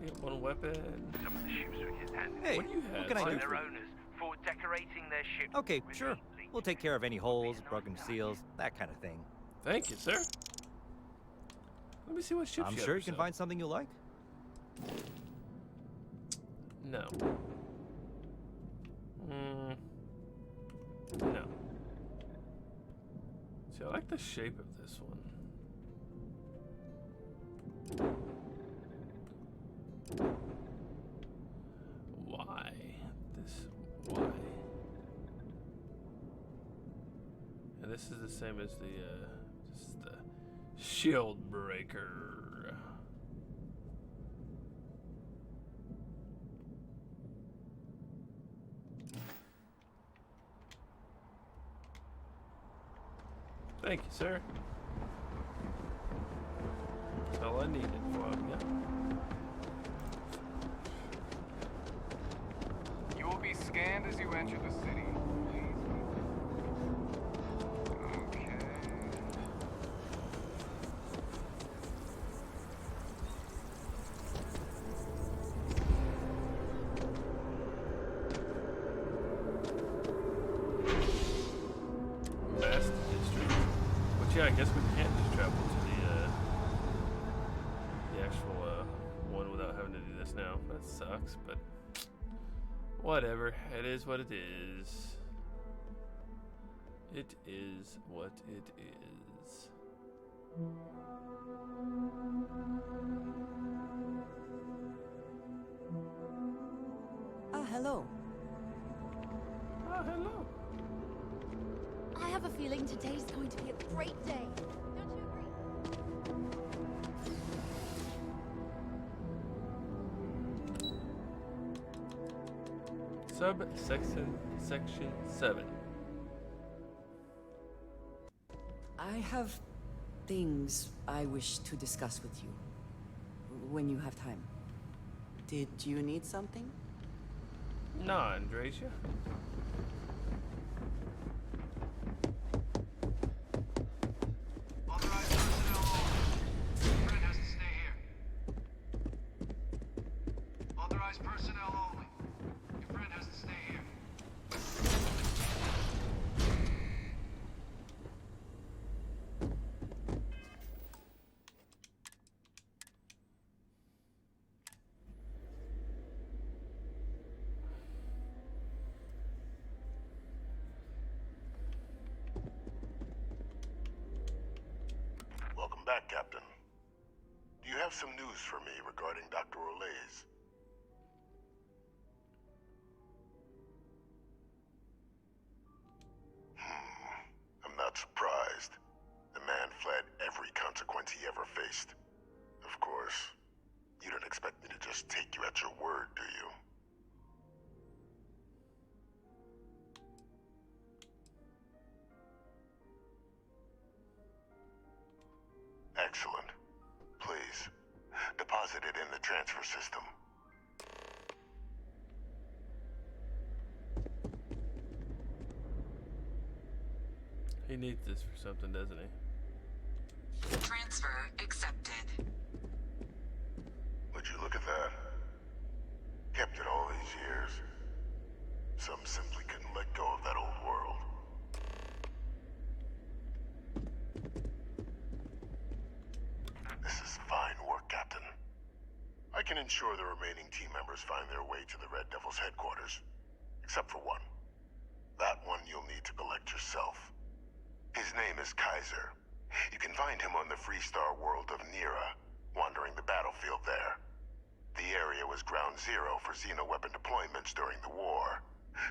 You got one weapon. Some of the ships are in his hands. Hey, What do you have? what can I do Their for you? owners for decorating their ships. Okay, with sure. elite We'll take care of any holes, broken seals, that kind of thing. Thank you, sir. Let me see what ships I'm you have sure for you can sale. find something you like. No. No. See, I like the shape of this one. Why? Why? And this is the same as this is the shield breaker. Thank you, sir. That's all I needed for him, You will be scanned as you enter the city. Please. Okay. Master District. Which, yeah, I guess we can't just travel to the actual one without having to do this now. That sucks, but whatever. It is what it is. It is what it is. Today's going to be a great day. Don't you agree? Section 7. I have things I wish to discuss with you. When you have time. Did you need something? No, Andresia. Authorized personnel only. Your friend has to stay here. Authorized personnel only. Your friend has to stay here. Welcome back, Captain. Do you have some news for me regarding Dr. Olays? I'm not surprised. The man fled every consequence he ever faced. Of course, you don't expect me to just take you at your word, do you? Excellent. Please, deposit it in the transfer system. He needs this for something, doesn't he? Transfer accepted. Would you look at that? Kept it all these years. Some simply couldn't let go of that old world. This is fine work, Captain. I can ensure the remaining team members find their way to the Red Devil's headquarters. Except for one. That one you'll need to collect yourself. His name is Kaiser. You can find him on the Freestar world of Nira, wandering the battlefield there. The area was ground zero for xeno-weapon deployments during the war,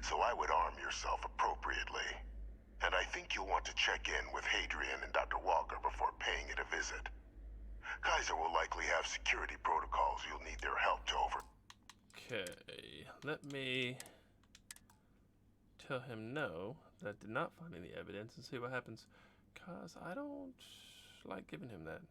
so I would arm yourself appropriately. And I think you'll want to check in with Hadrian and Dr. Walker before paying it a visit. Kaiser will likely have security protocols you'll need their help to over... Okay, let me tell him no, that I did not find any evidence, and see what happens. Cause I don't like giving him that.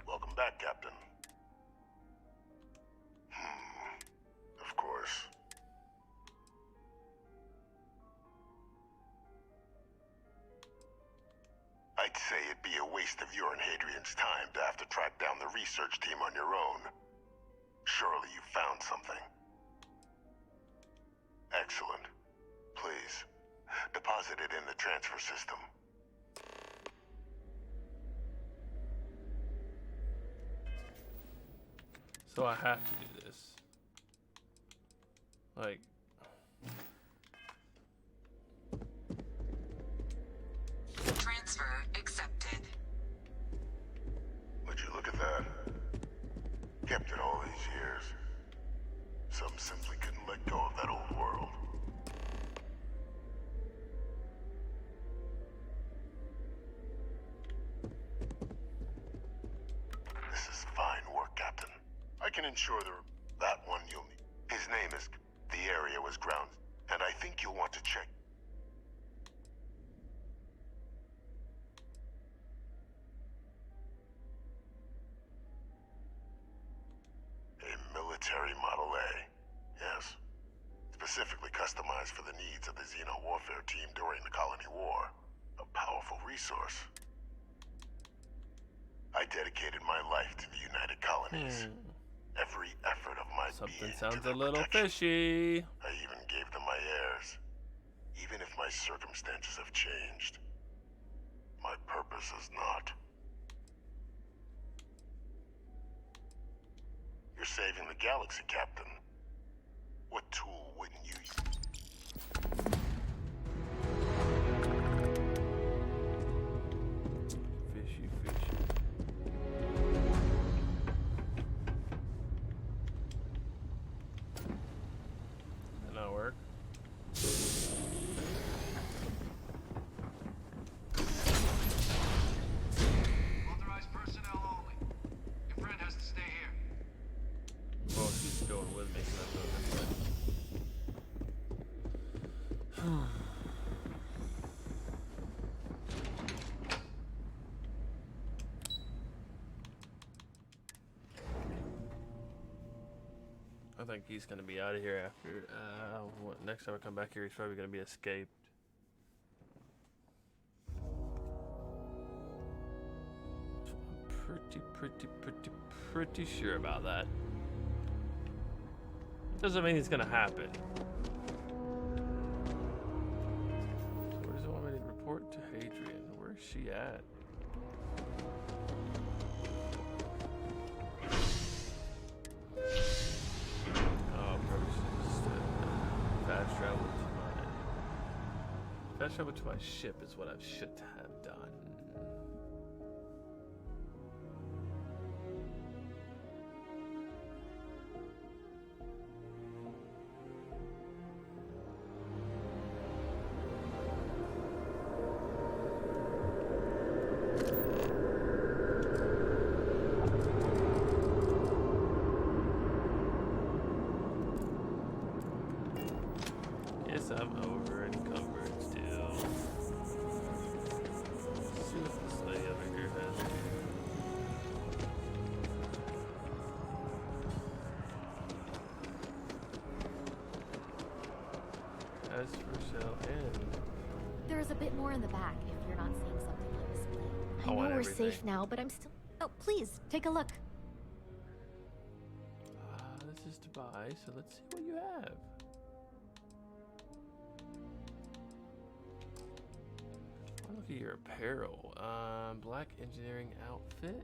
Welcome back, Captain. Of course. I'd say it'd be a waste of your and Hadrian's time to have to track down the research team on your own. Surely you found something. Excellent. Please, deposit it in the transfer system. So I have to do this. Like... Transfer accepted. Would you look at that? Kept it all these years. Some simply couldn't let go of that old world. This is fine work, Captain. I can ensure that one you'll need. His name is... The area was ground, and I think you'll want to check. A military Model A, yes. Specifically customized for the needs of the Xeno warfare team during the Colony War. A powerful resource. I dedicated my life to the United Colonies. Every effort of my Something being sounds to their a little protection. fishy. I even gave them my heirs. Even if my circumstances have changed, my purpose has not. You're saving the galaxy, Captain. What tool wouldn't you use? Fishy, fishy. I think he's gonna be out of here after. Next time I come back here, he's probably gonna be escaped. I'm pretty sure about that. Doesn't mean it's gonna happen. So where does it want me to report to Hadrian? Where's she at? Fast travel to my ship is what I should have done. Yes, I'm over encumbered still. Let's see what this lady over here has. As for sale and There's a bit more in the back if you're not seeing something on display. I I know want we're everything. safe now, but I'm still. Oh, please take a look. this is to buy, so let's see what you have. Oh, look at your apparel. Black engineering outfit,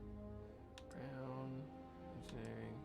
brown engineering.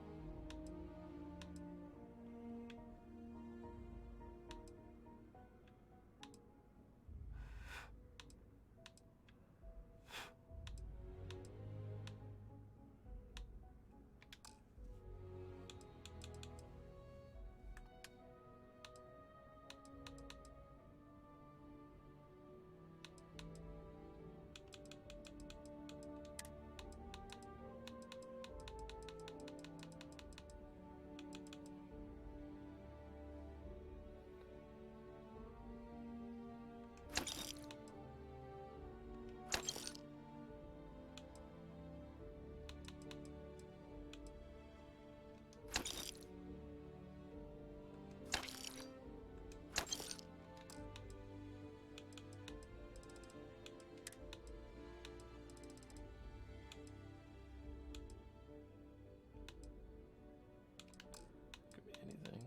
Anything.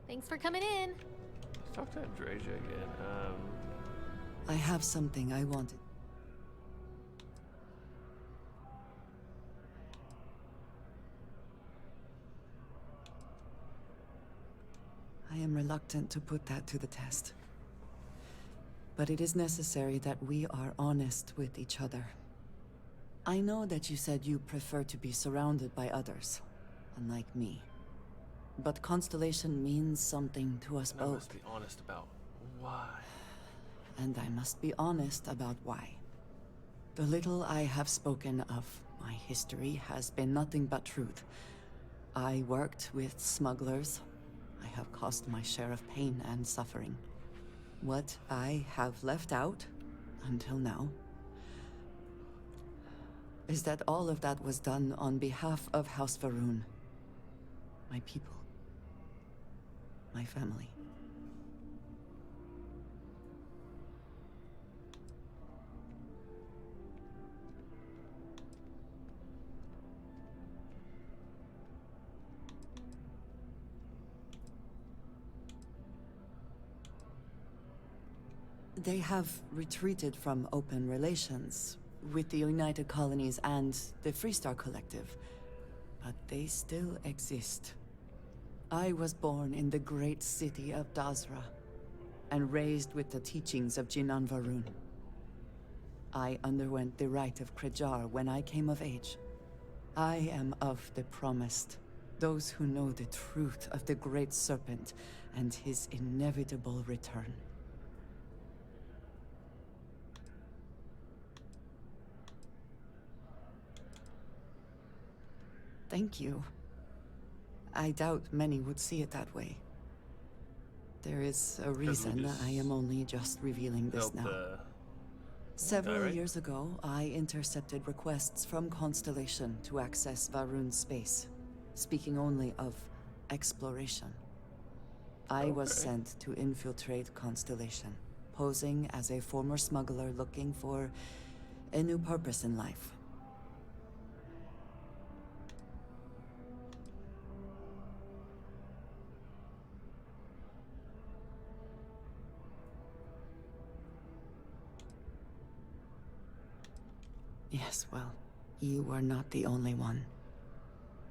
Thanks for coming in. Let's talk to Andreja again. I have something I wanted. I am reluctant to put that to the test. But it is necessary that we are honest with each other. I know that you said you prefer to be surrounded by others, unlike me. But Constellation means something to us I both. must be honest about why. And I must be honest about why. The little I have spoken of my history has been nothing but truth. I worked with smugglers. I have caused my share of pain and suffering. What I have left out, until now, is that all of that was done on behalf of House Varun. My people. My family. They have retreated from open relations with the United Colonies and the Freestar Collective, but they still exist. I was born in the great city of Dazra, and raised with the teachings of Jinan Varun. I underwent the rite of Krejar when I came of age, I am of the promised, those who know the truth of the Great Serpent and his inevitable return. Thank you. I doubt many would see it that way. There is a reason I am only just revealing this now. Several years ago, I intercepted requests from Constellation to access Varun's space, speaking only of exploration. I was sent to infiltrate Constellation, posing as a former smuggler looking for a new purpose in life. Yes, well, you were not the only one.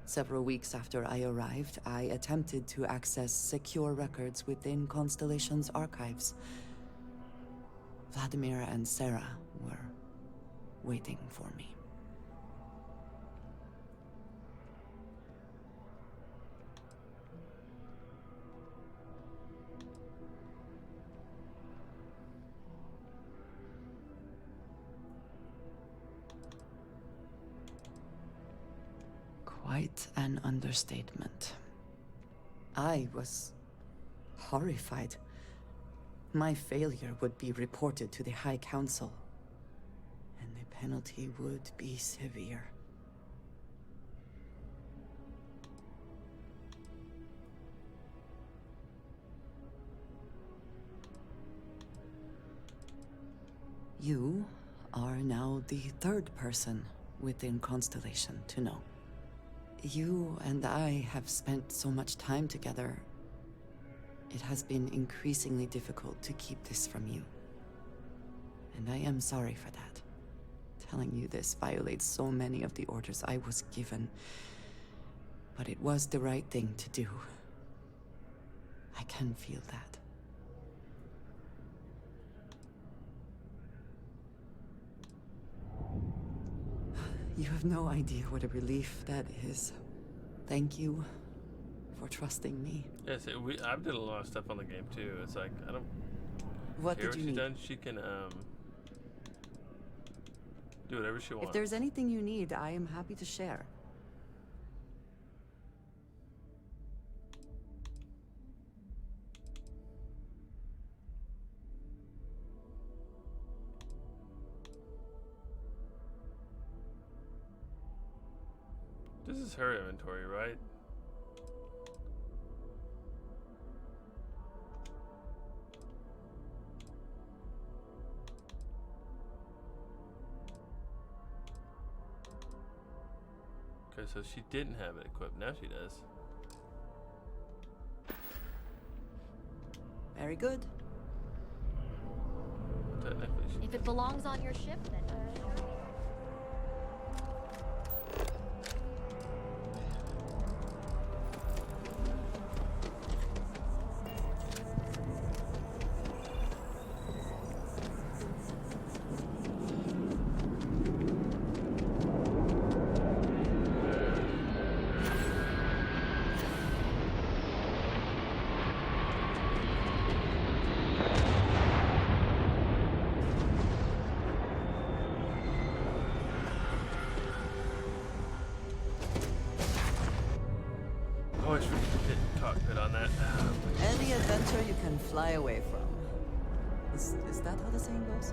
Several weeks after I arrived, I attempted to access secure records within Constellation's archives. Vladimir and Sarah were waiting for me. Quite an understatement. I was horrified. My failure would be reported to the High Council, and the penalty would be severe. You are now the third person within Constellation to know. You and I have spent so much time together. It has been increasingly difficult to keep this from you. And I am sorry for that. Telling you this violates so many of the orders I was given. But it was the right thing to do. I can feel that. You have no idea what a relief that is. Thank you for trusting me. Yes, I've done a lot of stuff on the game too. It's like I don't What care did what you she's need? done. She can do whatever she wants. If there's anything you need, I am happy to share. This is her inventory, right? Okay, so she didn't have it equipped. Now she does. Very good. Technically, she If it belongs on your ship, then always forget to hit cockpit on that. Any adventure you can fly away from. Is that how the saying goes?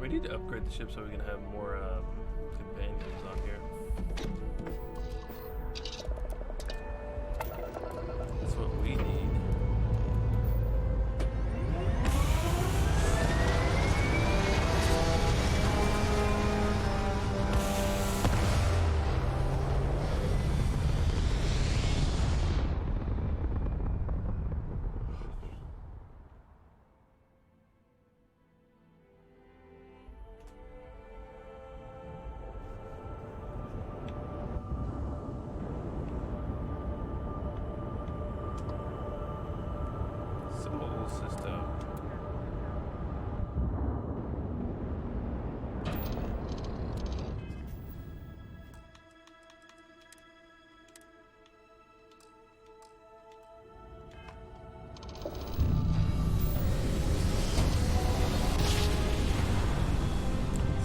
We need to upgrade the ship so we can have more companions on here. That's what we need.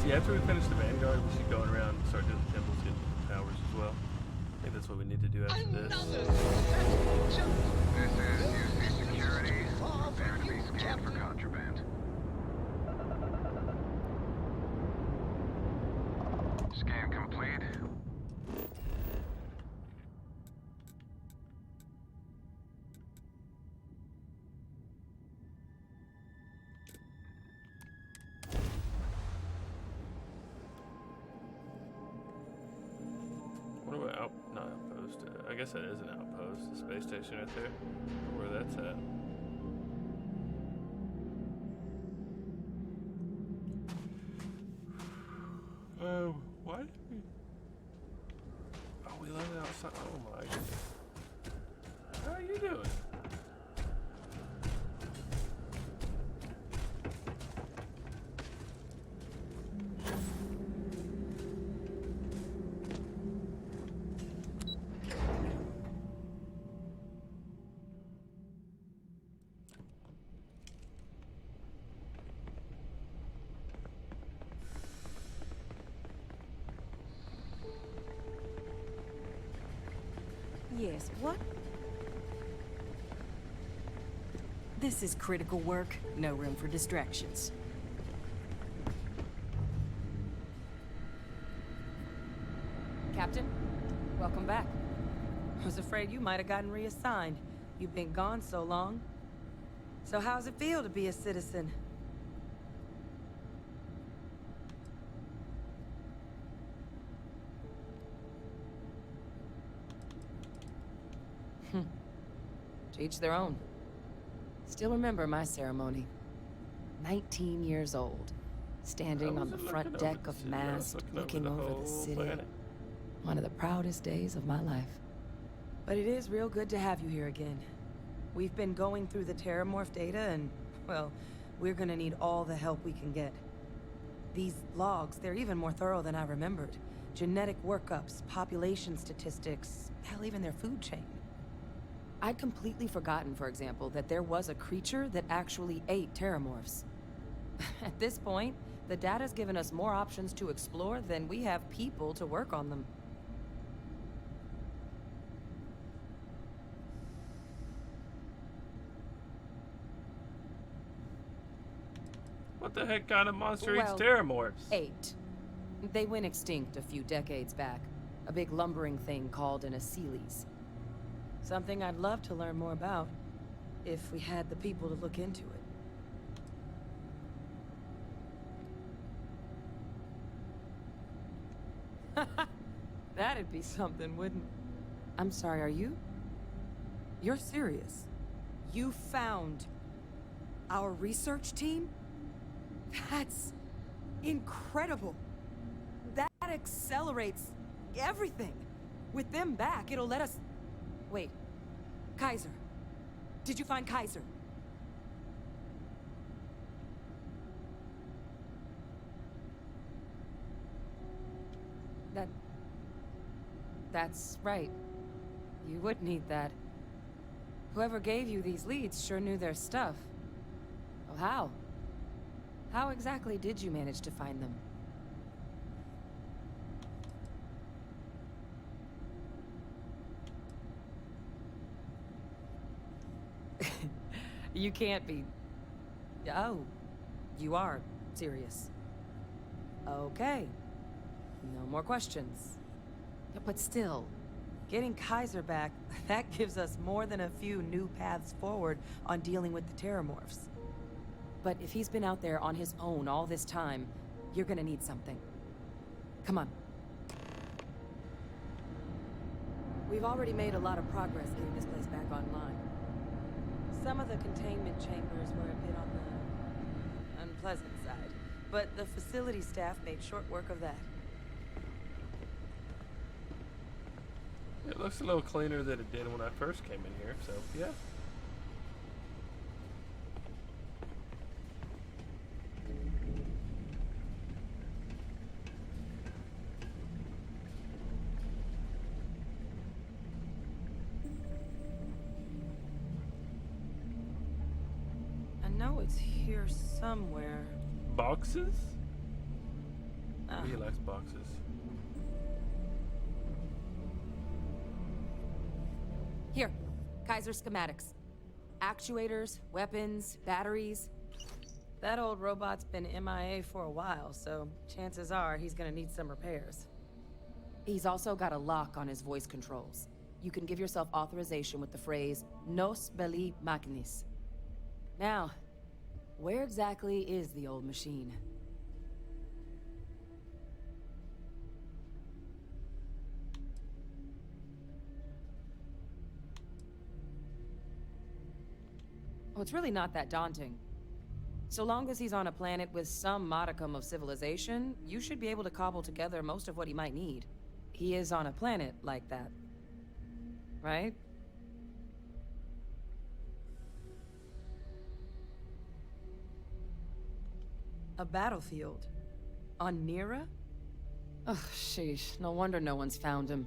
see, after we finish the Vanguard, we should go around and start doing the temples, getting the powers as well. I think that's what we need to do after this. This is UC Security. Prepare to be scanned for contraband. Scan complete. What about not outpost? I guess that is an outpost. The space station right there. Where that's at. Why did we? Oh, we landed outside. Oh my goodness. How are you doing? Yes, what? This is critical work. No room for distractions. Captain, welcome back. I was afraid you might have gotten reassigned. You've been gone so long. So how's it feel to be a citizen? To each their own. Still remember my ceremony. 19 years old, standing on the front deck of mast, looking over the city. One of the proudest days of my life. But it is real good to have you here again. We've been going through the Terramorph data and, well, we're gonna need all the help we can get. These logs, they're even more thorough than I remembered. Genetic workups, population statistics, hell, even their food chain. I'd completely forgotten, for example, that there was a creature that actually ate Terramorphs. At this point, the data's given us more options to explore than we have people to work on them. What the heck kind of monster eats Well, Terramorphs? Ate. They went extinct a few decades back. A big lumbering thing called an Aceles. Something I'd love to learn more about, if we had the people to look into it. That'd be something, wouldn't... I'm sorry, are you? You're serious? You found our research team? That's incredible. That accelerates everything. With them back, it'll let us... Wait. Kaiser. Did you find Kaiser? That's right. You would need that. Whoever gave you these leads sure knew their stuff. Oh, how? How exactly did you manage to find them? You can't be... Oh, you are serious. Okay. No more questions. But still, getting Kaiser back, that gives us more than a few new paths forward on dealing with the Terramorphs. But if he's been out there on his own all this time, you're gonna need something. Come on. We've already made a lot of progress getting this place back online. Some of the containment chambers were a bit on the unpleasant side, but the facility staff made short work of that. It looks a little cleaner than it did when I first came in here, so yeah. I know it's here somewhere. Boxes? He likes boxes. Here, Kaiser schematics. Actuators, weapons, batteries. That old robot's been MIA for a while, so chances are he's gonna need some repairs. He's also got a lock on his voice controls. You can give yourself authorization with the phrase, Nos belli machinis. Now, where exactly is the old machine? Well, it's really not that daunting. So long as he's on a planet with some modicum of civilization, you should be able to cobble together most of what he might need. He is on a planet like that. Right? A battlefield? On Nira? Ugh, sheesh. No wonder no one's found him.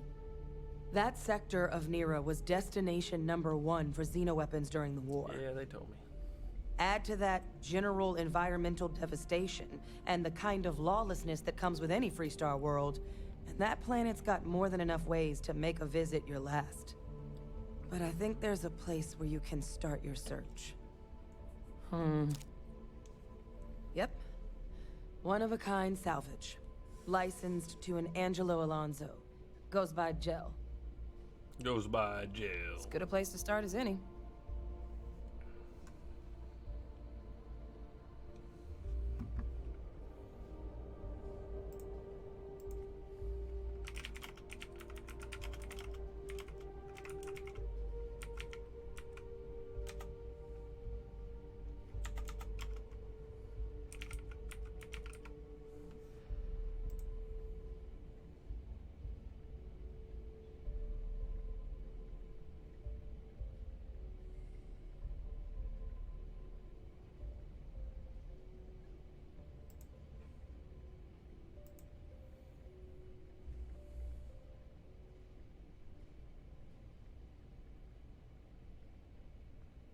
That sector of Nira was destination #1 for xenoweapons during the war. Yeah, they told me. Add to that general environmental devastation and the kind of lawlessness that comes with any Freestar world, and that planet's got more than enough ways to make a visit your last. But I think there's a place where you can start your search. Yep. One-of-a-kind salvage. Licensed to an Angelo Alonso. Goes by Gel. Goes by jail. As good a place to start as any.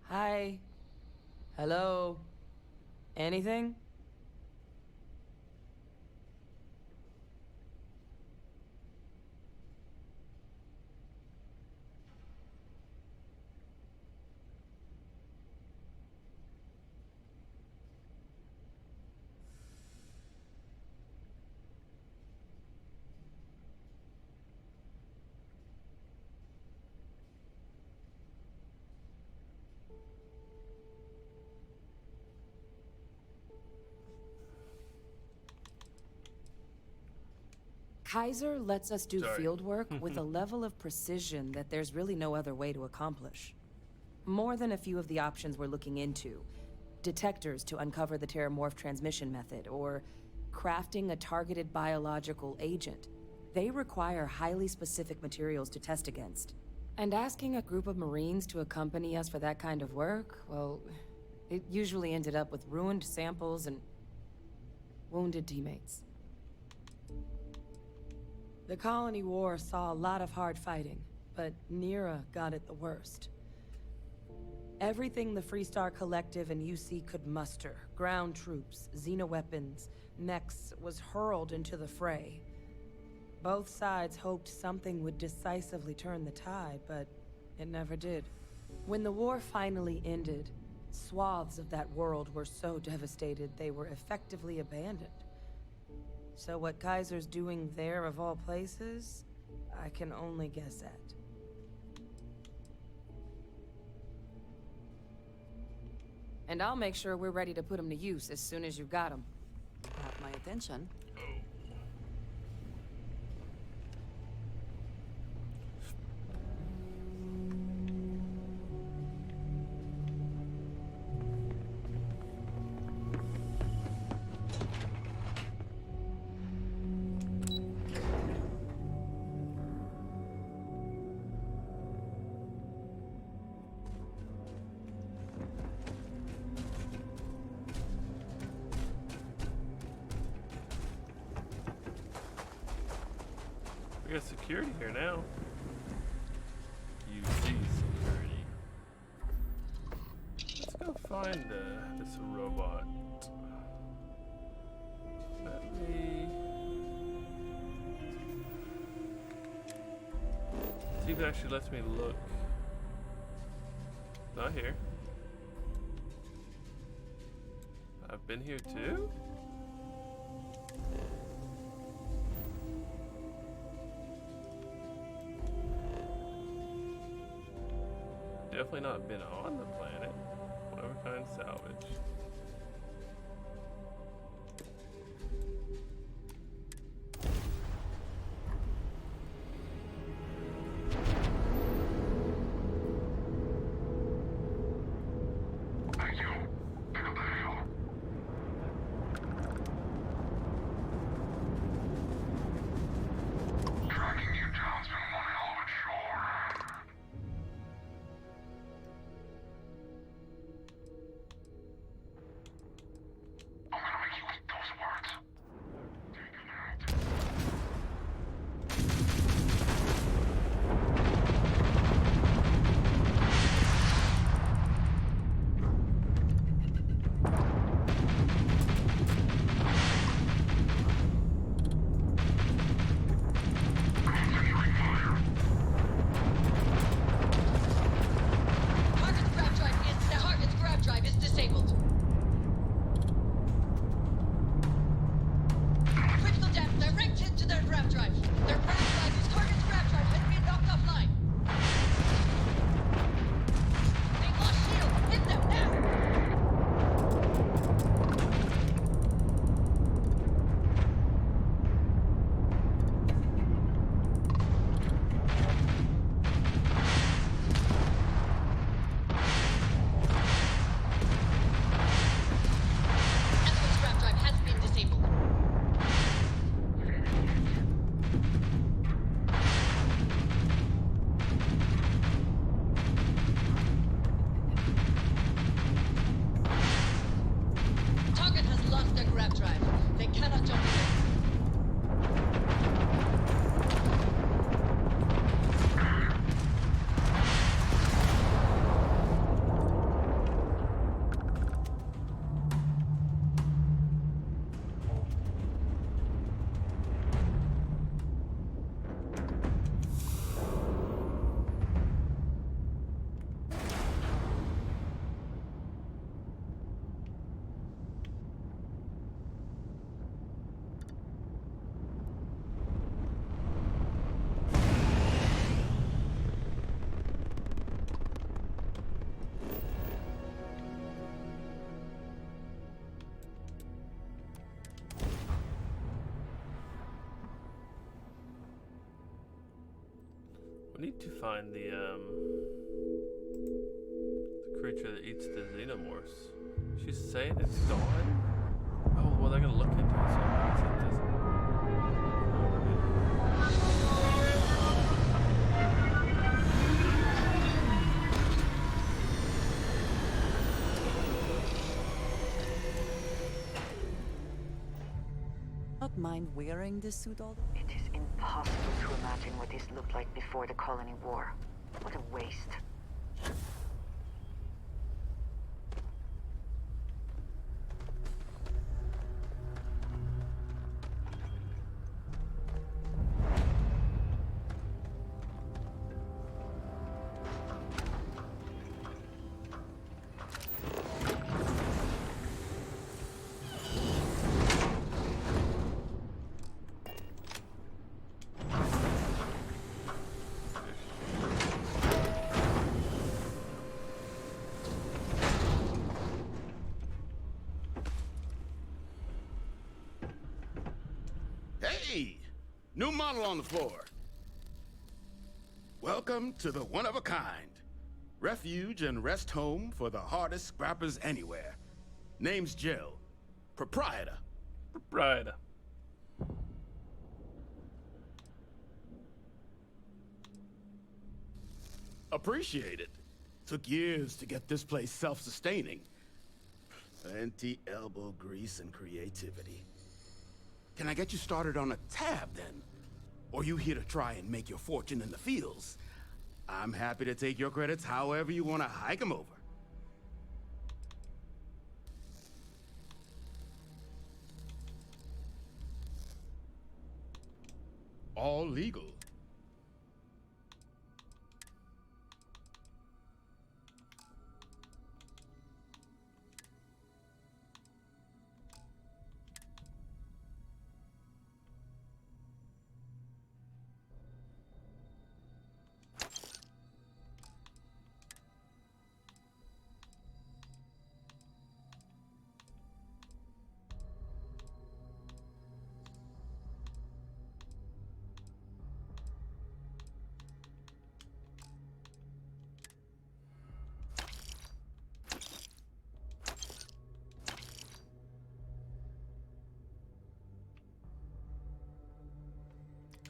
Hi. Hello. Anything? Kaiser lets us do field work with a level of precision that there's really no other way to accomplish. More than a few of the options we're looking into. Detectors to uncover the terramorph transmission method, or crafting a targeted biological agent. They require highly specific materials to test against. And asking a group of Marines to accompany us for that kind of work, well, it usually ended up with ruined samples and wounded teammates. The Colony War saw a lot of hard fighting, but Nira got it the worst. Everything the Freestar Collective and UC could muster, ground troops, xenoweapons, mechs, was hurled into the fray. Both sides hoped something would decisively turn the tide, but it never did. When the war finally ended, swaths of that world were so devastated they were effectively abandoned. So what Kaiser's doing there, of all places, I can only guess at. And I'll make sure we're ready to put him to use as soon as you've got him. Have my attention. We got security here now. UC security. Let's go find this robot. Let me See if it actually lets me look. Not here. I've been here too? Definitely not been on the planet. Whatever kind of salvage. We need to find the creature that eats the xenomorphs. She's saying it's gone? Oh, well, they're gonna look into it, so I guess it doesn't. Not mind wearing this suit all the It is impossible to imagine what this looked like before the colony war. What a waste. Hey! New model on the floor. Welcome to the one-of-a-kind. Refuge and rest home for the hardest scrappers anywhere. Name's Jill. Proprietor. Proprietor. Appreciate it. Took years to get this place self-sustaining. Plenty elbow grease and creativity. Can I get you started on a tab, then? Or you here to try and make your fortune in the fields? I'm happy to take your credits however you want to hike them over. All legal.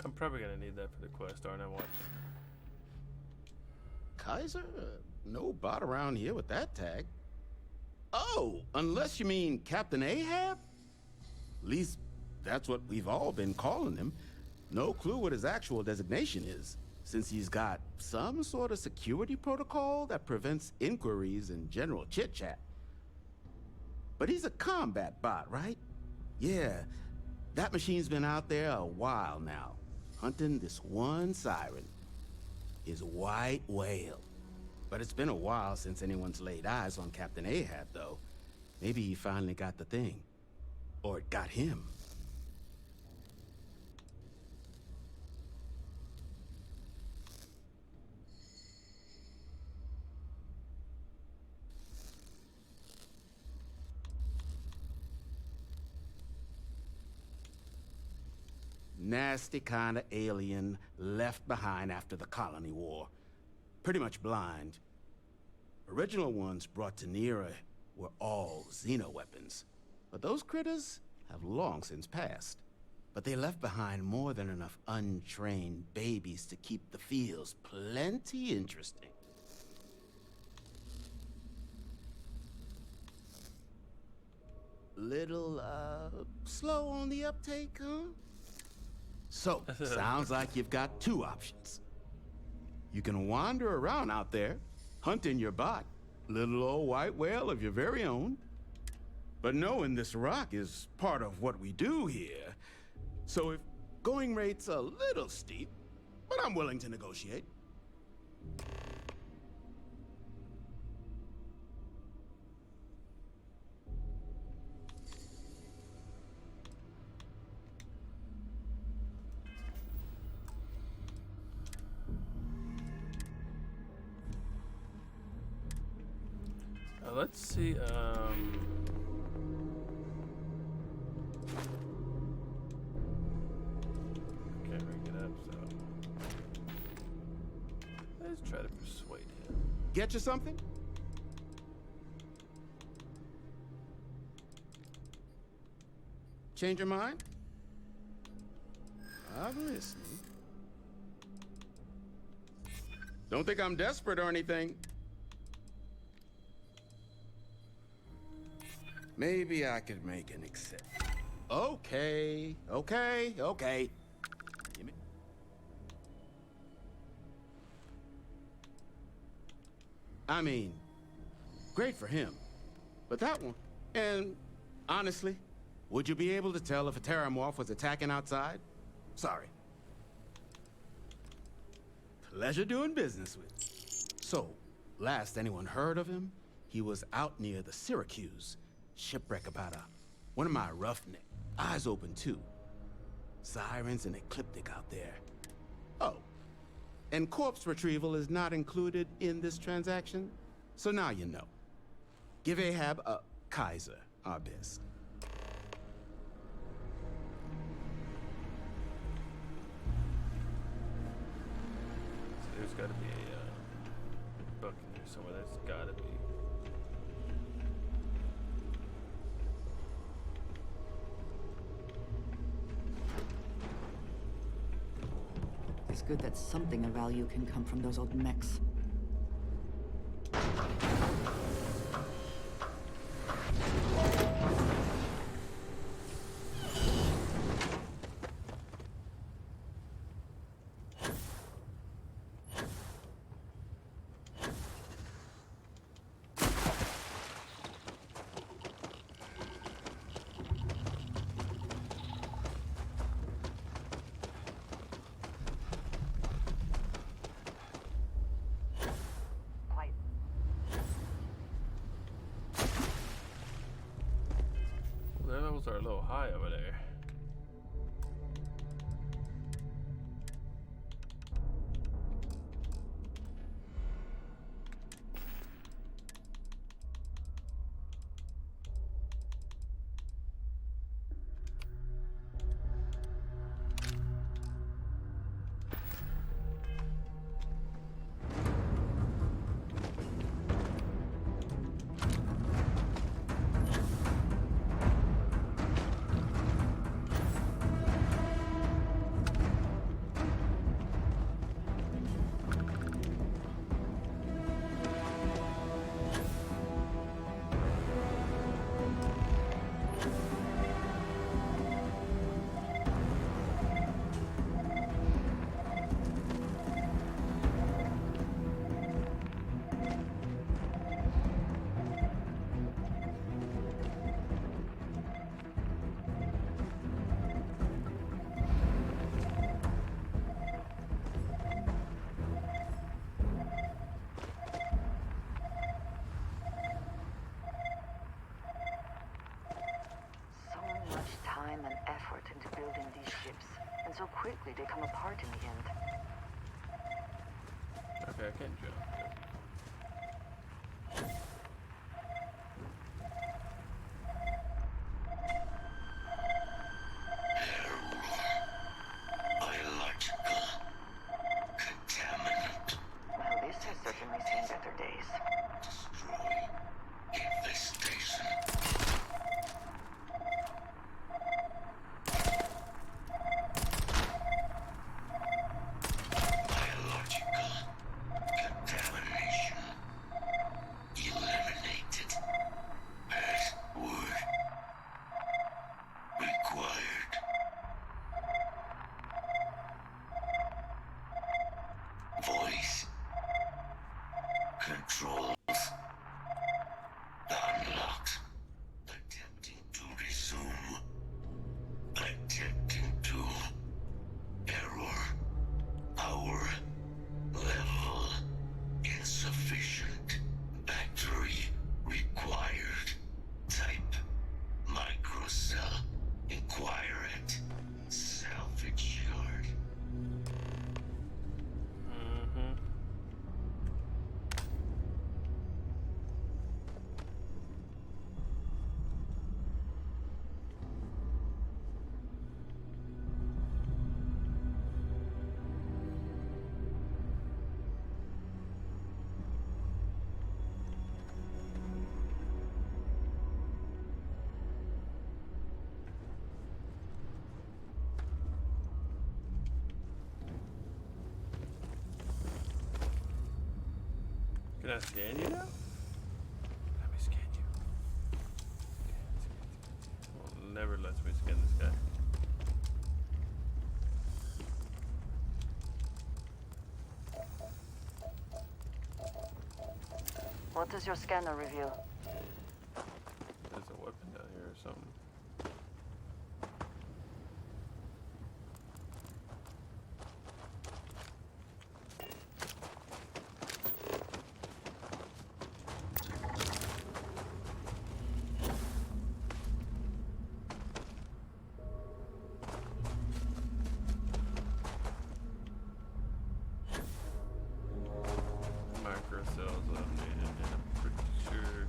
I'm probably gonna need that for the quest, aren't I? Watch. Kaiser? No bot around here with that tag. Oh, unless you mean Captain Ahab? At least that's what we've all been calling him. No clue what his actual designation is, since he's got some sort of security protocol that prevents inquiries and general chit-chat. But he's a combat bot, right? Yeah, that machine's been out there a while now, hunting this one siren, his white whale. But it's been a while since anyone's laid eyes on Captain Ahab, though. Maybe he finally got the thing. Or it got him. Nasty kind of alien left behind after the colony war. Pretty much blind. Original ones brought to Nera were all xeno-weapons. But those critters have long since passed. But they left behind more than enough untrained babies to keep the fields plenty interesting. Little, slow on the uptake, huh? So, sounds like you've got two options. You can wander around out there, hunting your bot, little old white whale of your very own. But knowing this rock is part of what we do here, so if going rate's a little steep, but I'm willing to negotiate. Let's see, can't ring it up, so let's try to persuade him. Get you something? Change your mind? I'm listening. Don't think I'm desperate or anything. Maybe I could make an exception. Okay. Give me. I mean, great for him. But that one, and honestly, would you be able to tell if a Terramorph was attacking outside? Sorry. Pleasure doing business with you. So, last anyone heard of him, he was out near the Syracuse. Shipwreck about one of my roughneck. Eyes open too. Sirens and ecliptic out there. Oh, and corpse retrieval is not included in this transaction, so now you know. Give Ahab a Kaiser our best. So there's got to be a book in there somewhere. There's got to be. It's good that something of value can come from those old mechs. Their levels are a little high over there. so quickly they come apart in the end. Okay, I can't jump. Well, this has certainly seen better days. Voice controls unlocked. Attempting to resume. Attempting to error. Power level insufficient. Battery required. Type microcell. Inquire it. Salvage yard. Can I scan you now? Let me scan you. Well, never lets me scan this guy. What does your scanner reveal? There's a weapon down here or something. Microcells updated, and I'm pretty sure.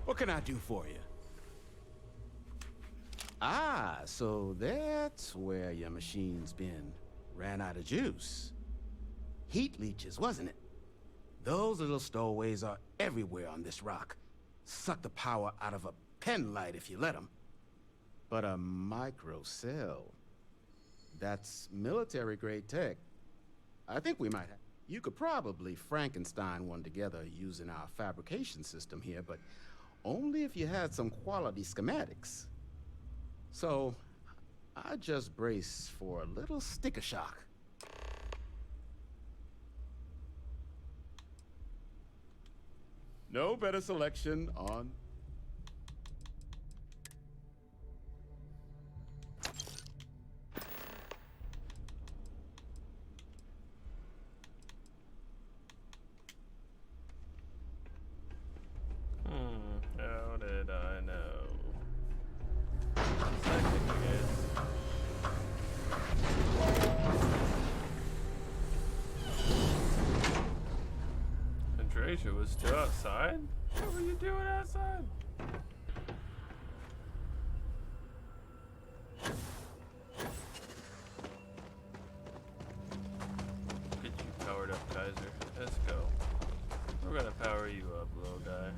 What can I do for you? Ah, so that's where your machine's been. Ran out of juice. Heat leeches, wasn't it? Those little stowaways are everywhere on this rock. Suck the power out of a pen light if you let them. But a micro cell, that's military-grade tech. I think we might have. You could probably Frankenstein one together using our fabrication system here, but only if you had some quality schematics. So, I just brace for a little sticker shock. No better selection on... How did I know? Second guess. Andreja was still outside? What were you doing outside? Get you powered up, Kaiser. Let's go. We're gonna power you up, little guy.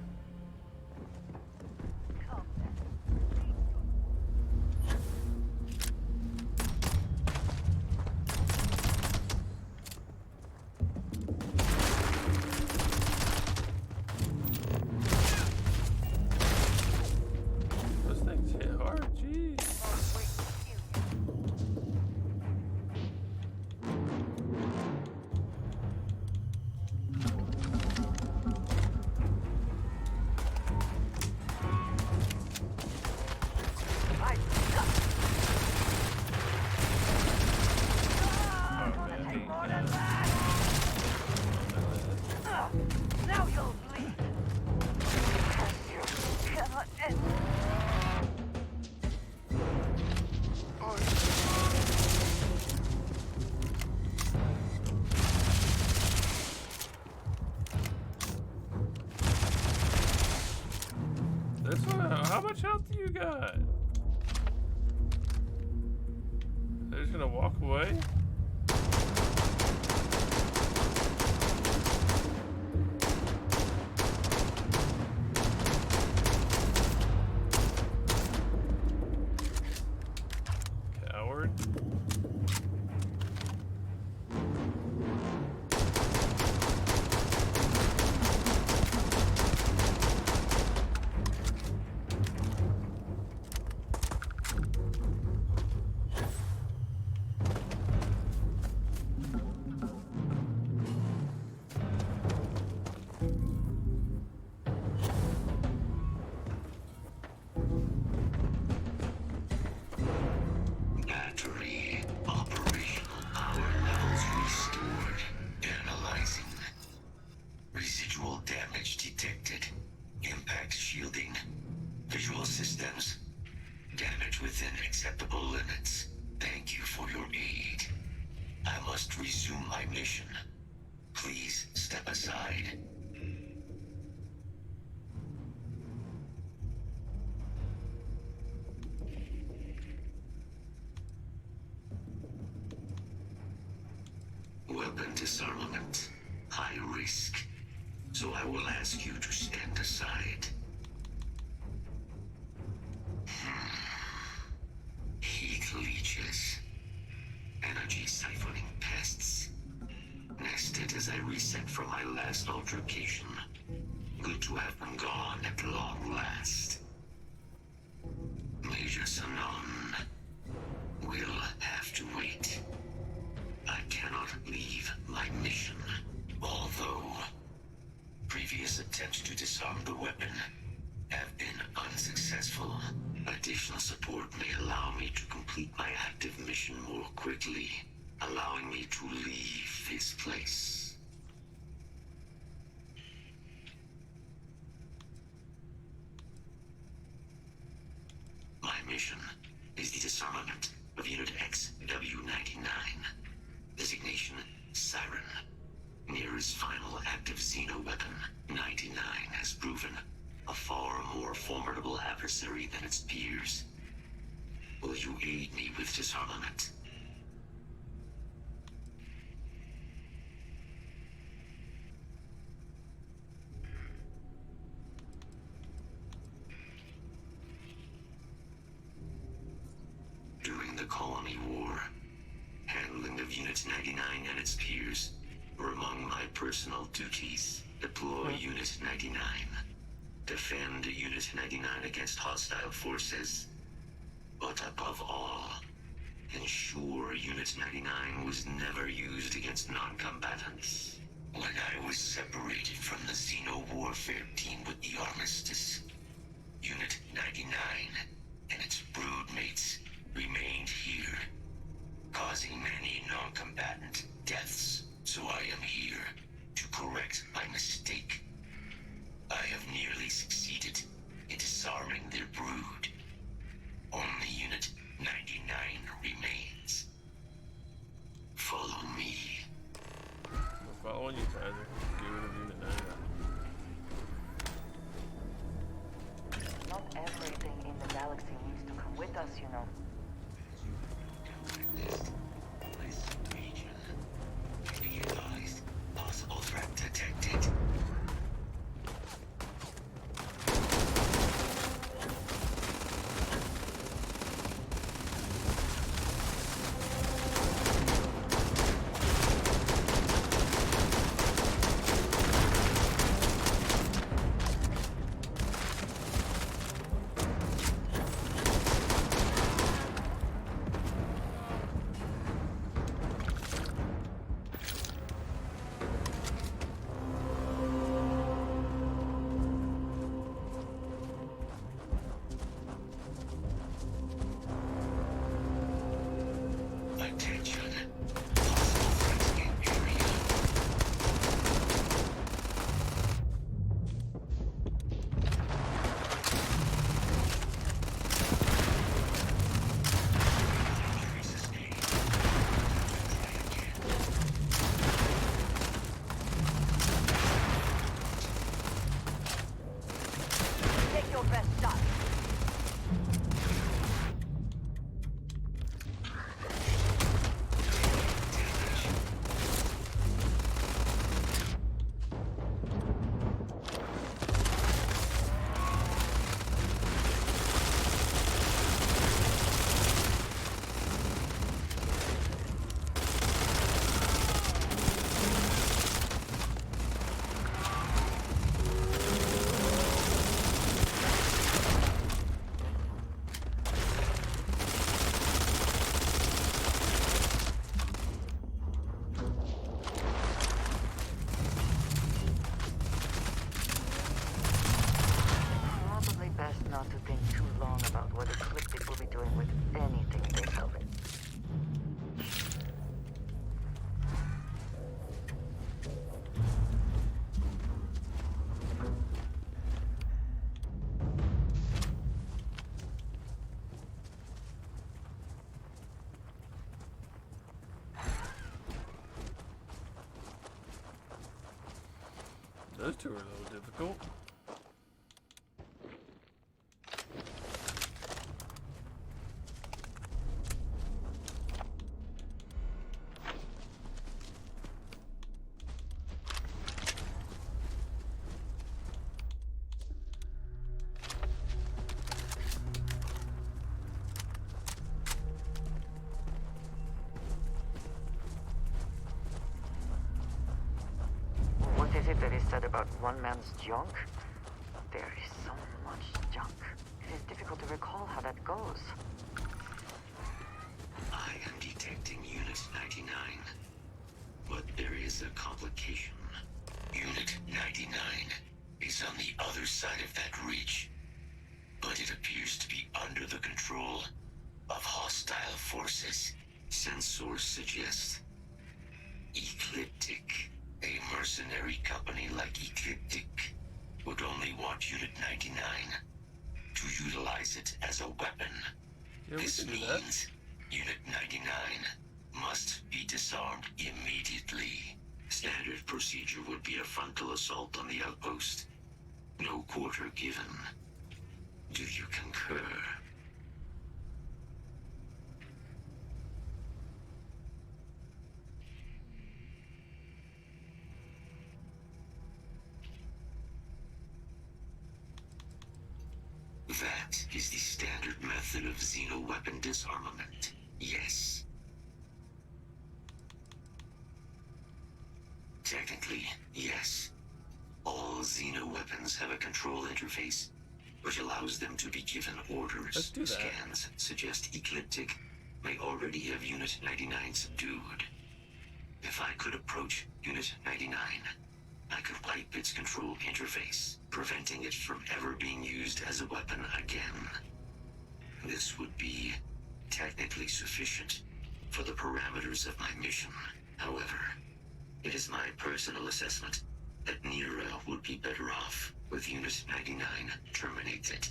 Those things hit hard, jeez. Now you'll bleed. You cannot end. This one, how much health do you got? They're just gonna walk away? Coward. Battery operational power levels restored. Analyzing. Residual damage detected. Impact shielding. Visual systems. Damage within acceptable limits. Thank you for your aid. I must resume my mission. Please step aside. Weapon disarmament. High risk. So I will ask you to stand aside. Heat leeches. Energy siphoning pests. Nested as I reset from my last altercation. Good to have them gone at long last. Major Sanon will have to wait. I cannot leave my mission, although previous attempts to disarm the weapon have been unsuccessful. Additional support may allow me to complete my active mission more quickly, allowing me to leave this place. My mission is the disarmament of Unit XW-99. Designation, Siren. Nearest final active Xeno weapon, 99 has proven a far more formidable adversary than its peers. Will you aid me with disarmament? Colony War. Handling of Unit 99 and its peers were among my personal duties. Deploy Unit 99. Defend Unit 99 against hostile forces. But above all, ensure Unit 99 was never used against non-combatants. When I was separated from the Xeno warfare team with the Armistice, Unit 99 and its broodmates remained here, causing many non-combatant deaths. So I am here to correct my mistake. I have nearly succeeded in disarming their brood. Only Unit 99 remains. Follow me. We're following you, Kaiser. Get rid of Unit 99. Not everything in the galaxy needs to come with us, you know. Possible threat detected. Attention. Possible threats in area. Injury sustained. Try again. Take your best shot. Probably best not to think too long about what Ecliptic will be doing with anything they salvage. Those two are a little difficult. What is it that is said about one man's junk? There is so much junk. It is difficult to recall how that goes. I am detecting Unit 99. But there is a complication. Unit 99 is on the other side of that ridge. But it appears to be under the control of hostile forces. Sensors suggest Ecliptic. A mercenary company like Ecliptic would only want Unit 99 to utilize it as a weapon. Yeah, This means Unit 99 must be disarmed immediately. Standard procedure would be a frontal assault on the outpost. No quarter given. Do you concur? That is the standard method of xeno weapon disarmament. Yes. Technically, yes. All Xeno weapons have a control interface, which allows them to be given orders. Let's do that. Scans suggest Ecliptic may already have Unit 99 subdued. If I could approach Unit 99, I could wipe its control interface, preventing it from ever being used as a weapon again. This would be technically sufficient for the parameters of my mission. However, it is my personal assessment that Nira would be better off with Unit 99 terminated.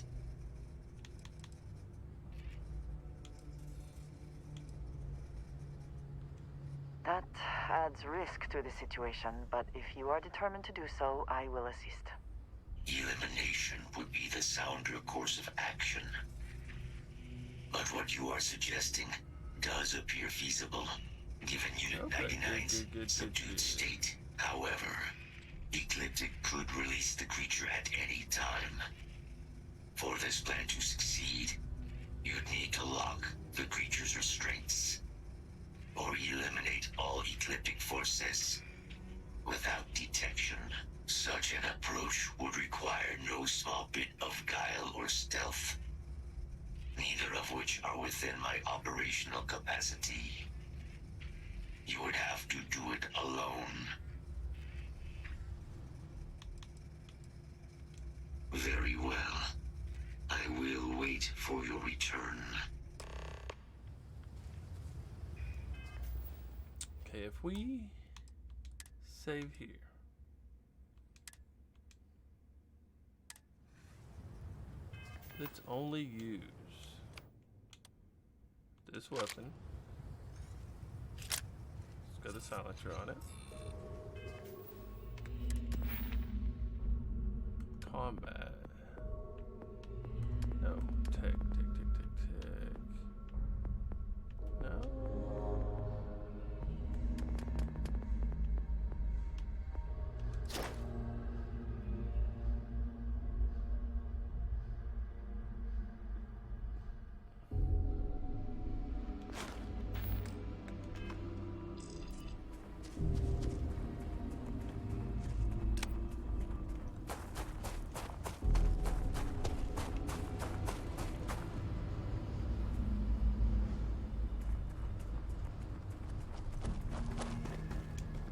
That adds risk to the situation, but if you are determined to do so, I will assist. Elimination would be the sounder course of action. But what you are suggesting does appear feasible, given Unit 99's subdued state. However, Ecliptic could release the creature at any time. For this plan to succeed, you'd need to lock the creature's restraints, or eliminate all Ecliptic forces without detection. Such an approach would require no small bit of guile or stealth, neither of which are within my operational capacity. You would have to do it alone. Very well. I will wait for your return. Okay, if we save here. Let's only use this weapon. Let's go to silencer on it. Combat. No. Tech. No.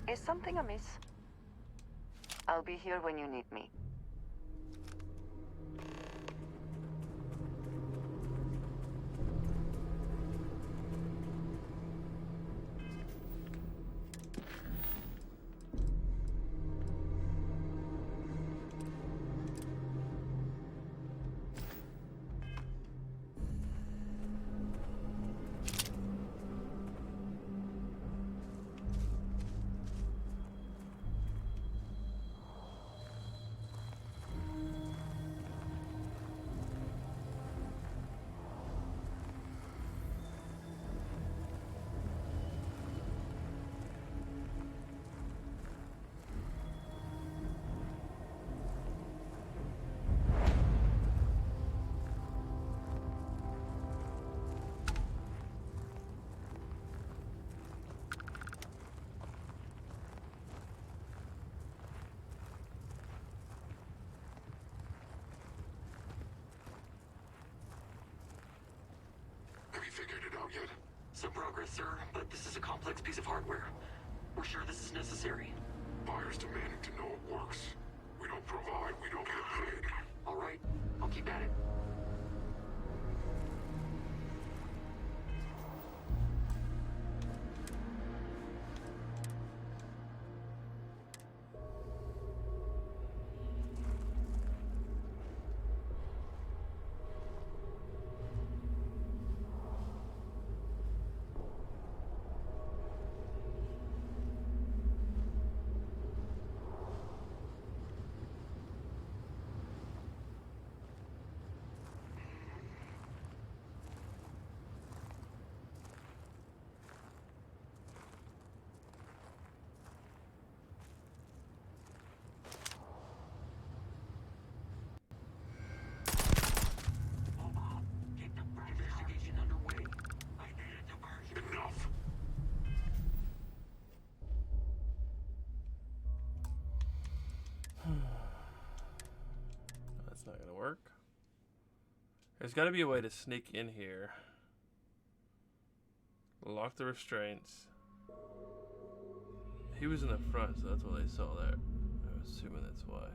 Is something amiss? I'll be here when you need me. Figured it out yet? Some progress, sir, but this is a complex piece of hardware. We're sure this is necessary. Buyers demanding to know it works. We don't provide, we don't get paid. All right, I'll keep at it. There's got to be a way to sneak in here. Lock the restraints. He was in the front, so that's why they saw that. I'm assuming that's why.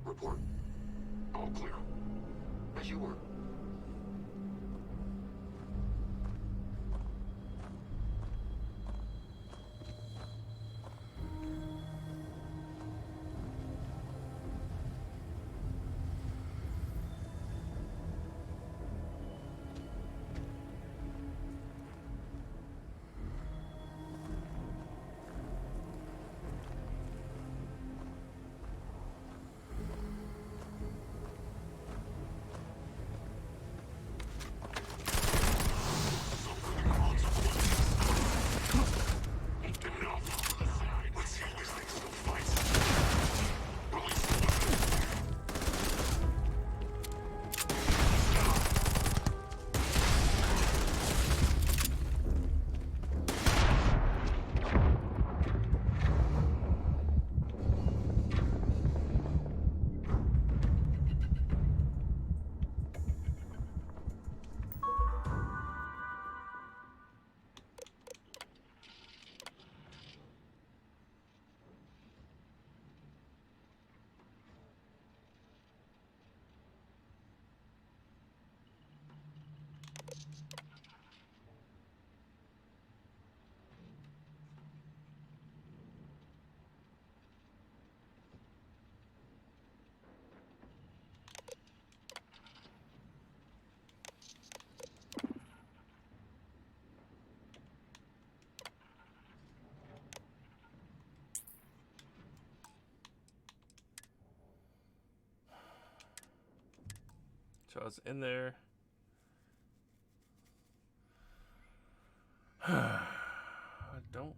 Report. All clear. As you were. So I was in there. I don't.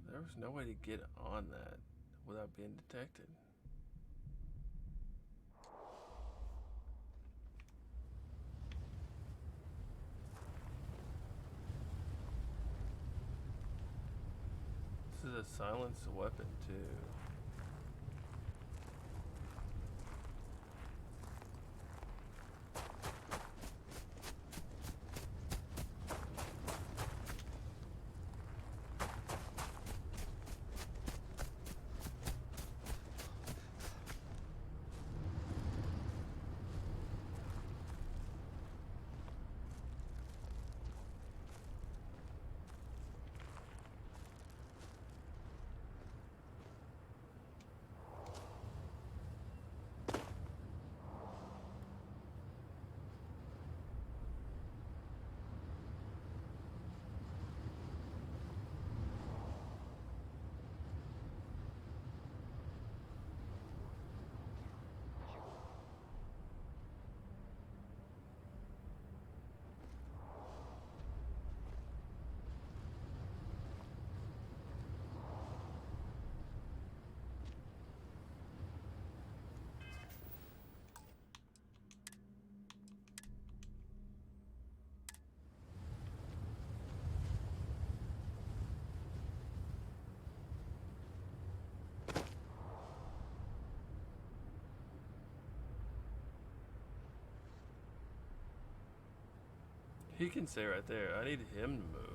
There was no way to get on that without being detected. This is a silenced weapon too. He can stay right there. I need him to move.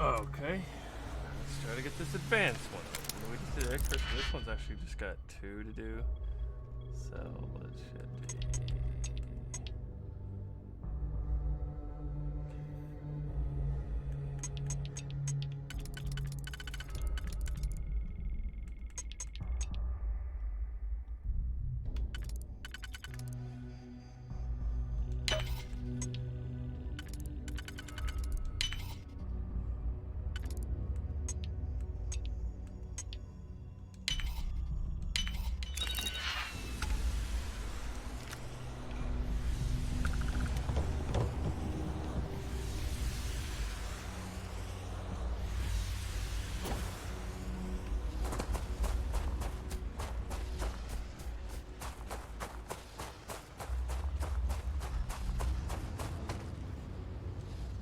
Okay. Let's try to get this advanced one. We just did extra. This one's actually just got 2 to do. So what should be?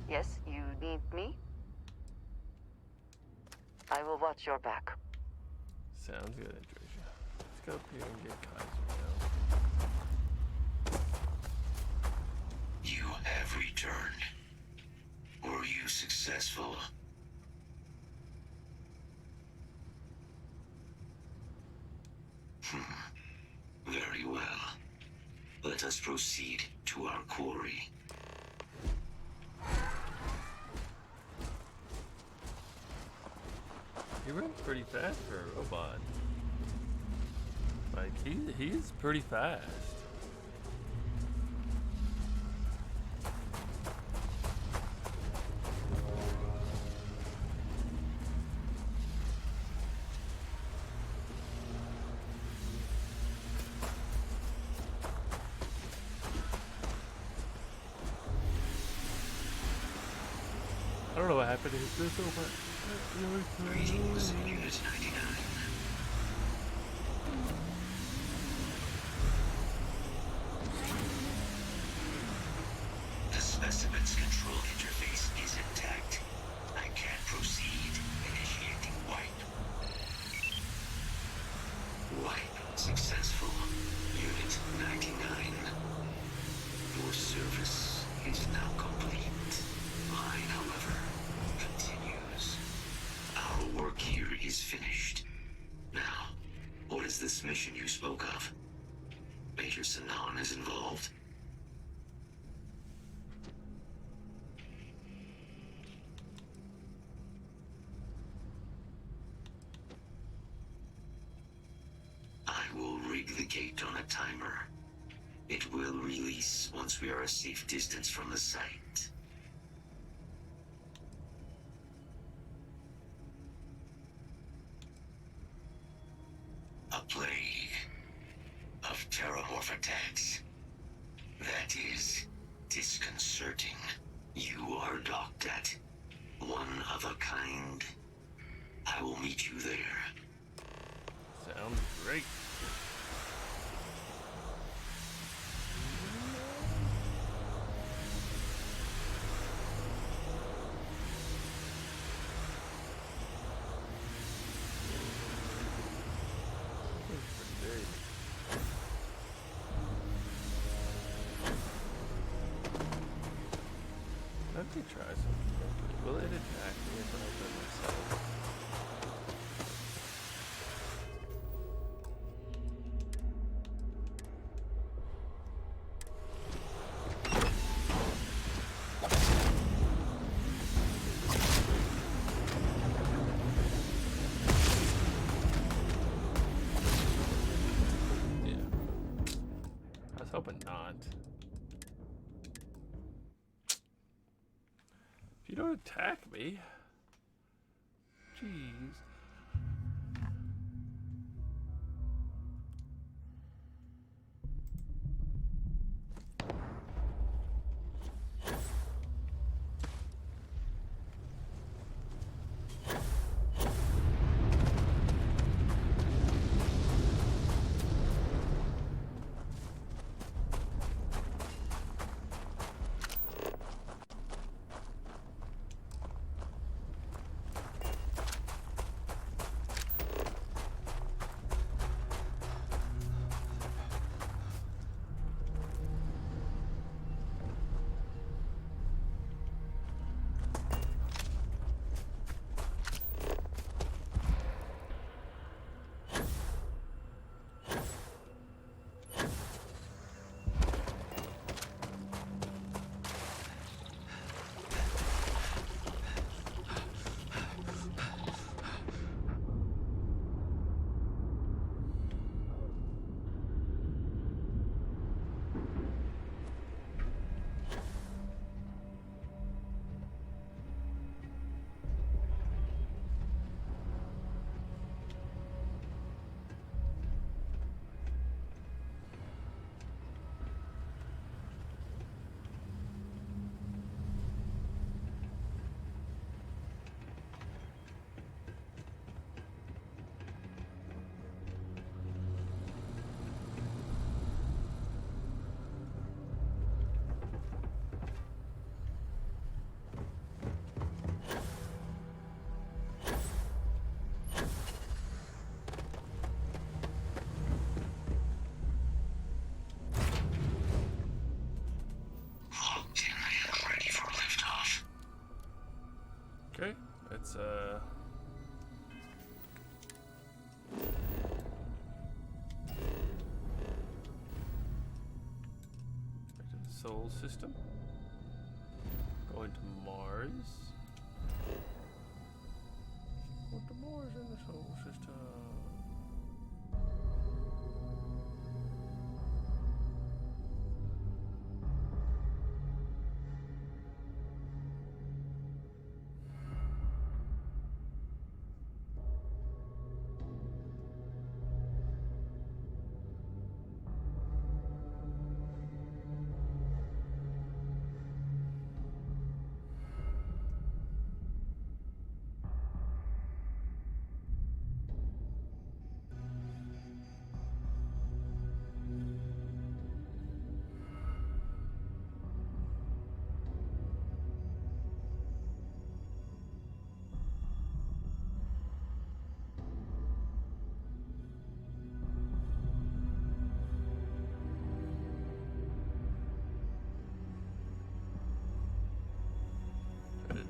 Yes, you need me? I will watch your back. Sounds good, Andresia. Let's go up here and get Kaiser now. You have returned. Were you successful? Very well. Let us proceed to our quarry. He runs pretty fast for a robot. Like, he's pretty fast. I don't know what happened. Is this over? Greetings, Unit 99. The specimen's control interface is intact. I can proceed. Initiating wipe. Wipe successful. Unit 99. Your service is now complete. Mine, however, continues. Our work here is finished. Now, what is this mission you spoke of? Major Sanan is involved? I will rig the gate on a timer. It will release once we are a safe distance from the site. A plague of terramorph attacks. That is disconcerting. You are docked at one of a kind. I will meet you there. Sounds great. Let me try something. Will it attack me if I open myself? Yeah. I was hoping not. You don't attack me. Jeez. Sol system. Going to Mars. Going to Mars in the Sol system.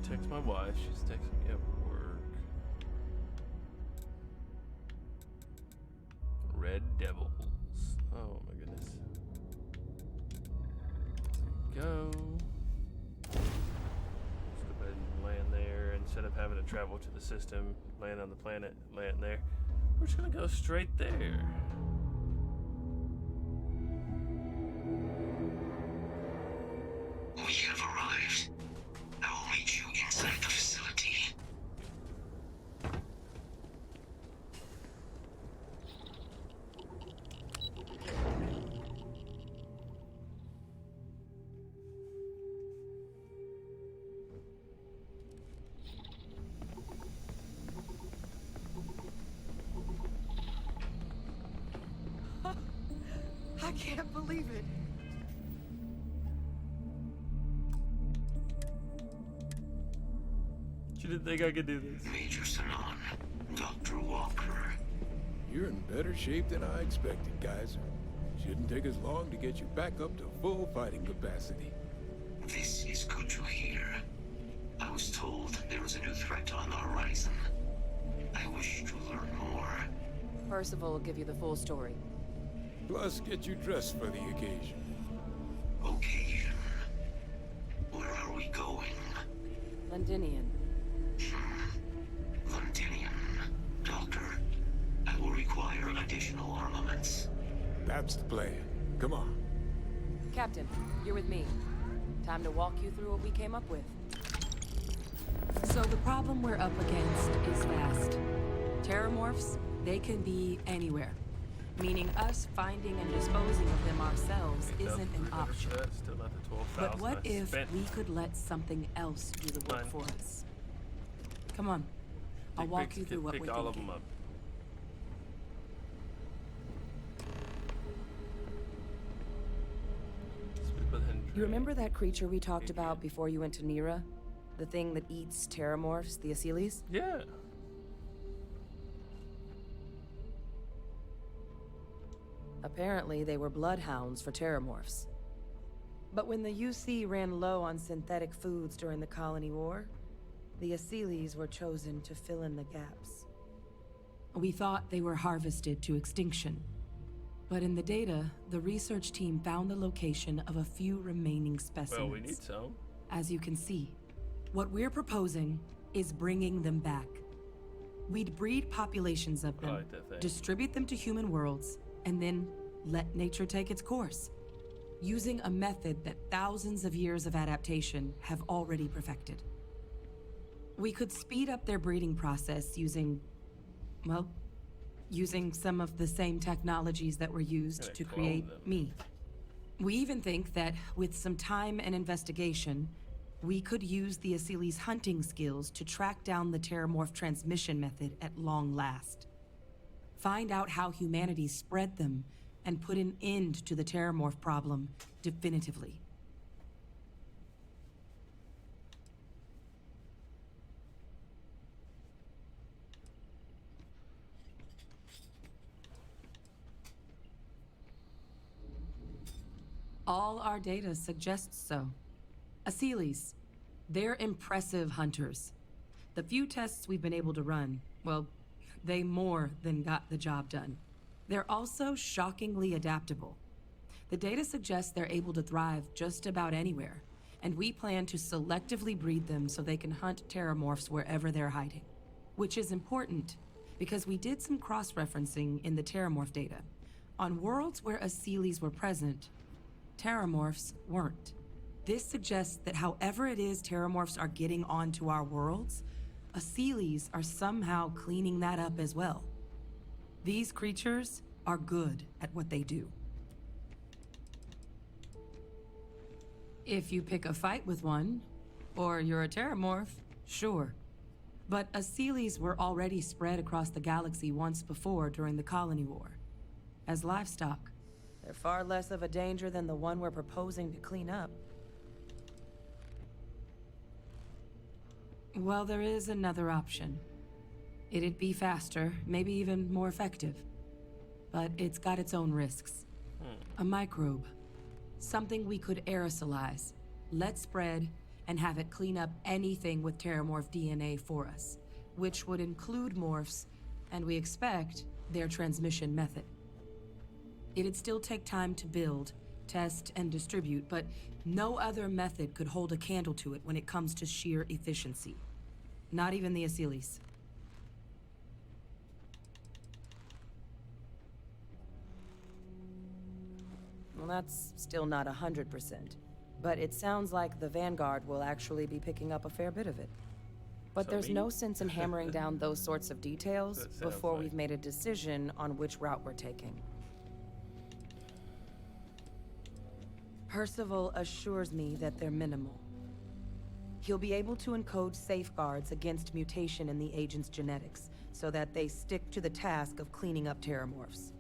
Text my wife. She's texting me at work. Red Devils. Oh my goodness. There we go. Let's go ahead and land there instead of having to travel to the system, land on the planet, land there. We're just gonna go straight there. We have arrived. I will meet you inside the facility. I can't believe it. You didn't think I could do this? Major Sanon, Dr. Walker. You're in better shape than I expected, Kaiser. Shouldn't take us long to get you back up to full fighting capacity. This is good to hear. I was told there was a new threat on the horizon. I wish to learn more. Percival will give you the full story. Plus, get you dressed for the occasion. Occasion? Where are we going? Londinian. Londinian. Doctor, I will require additional armaments. That's the plan. Come on. Captain, you're with me. Time to walk you through what we came up with. So the problem we're up against is vast. Terramorphs, they can be anywhere. Meaning us finding and disposing of them ourselves isn't an option. But what if we could let something else do the work for us? Come on. I'll walk you through what we're all of thinking. them up. You remember that creature we talked about before you went to Nira? The thing that eats terramorphs, the Asylees? Yeah. Apparently, they were bloodhounds for terramorphs. But when the UC ran low on synthetic foods during the Colony War, the Asylees were chosen to fill in the gaps. We thought they were harvested to extinction. But in the data, the research team found the location of a few remaining specimens. Well, we need some. As you can see, what we're proposing is bringing them back. We'd breed populations of them, distribute them to human worlds, and then let nature take its course, using a method that thousands of years of adaptation have already perfected. We could speed up their breeding process using, well, using some of the same technologies that were used to create me. We even think that with some time and investigation, we could use the Asylees' hunting skills to track down the Terramorph transmission method at long last. Find out how humanity spread them and put an end to the Terramorph problem definitively. All our data suggests so. Asylees, they're impressive hunters. The few tests we've been able to run, well, they more than got the job done. They're also shockingly adaptable. The data suggests they're able to thrive just about anywhere, and we plan to selectively breed them so they can hunt terramorphs wherever they're hiding. Which is important, because we did some cross-referencing in the terramorph data. On worlds where Asylees were present, terramorphs weren't. This suggests that however it is terramorphs are getting onto our worlds, Asylees are somehow cleaning that up as well. These creatures are good at what they do. If you pick a fight with one, or you're a terramorph, sure. But Asylees were already spread across the galaxy once before during the Colony War. As livestock. They're far less of a danger than the one we're proposing to clean up. Well, there is another option. It'd be faster, maybe even more effective. But it's got its own risks. A microbe. Something we could aerosolize, let spread, and have it clean up anything with terramorph DNA for us, which would include morphs, and we expect their transmission method. It'd still take time to build, test, and distribute, but no other method could hold a candle to it when it comes to sheer efficiency. Not even the Asylees. Well, that's still not 100%. But it sounds like the Vanguard will actually be picking up a fair bit of it. But there's no sense in hammering down those sorts of details before we've made a decision on which route we're taking. Percival assures me that they're minimal. He'll be able to encode safeguards against mutation in the agent's genetics, so that they stick to the task of cleaning up terramorphs.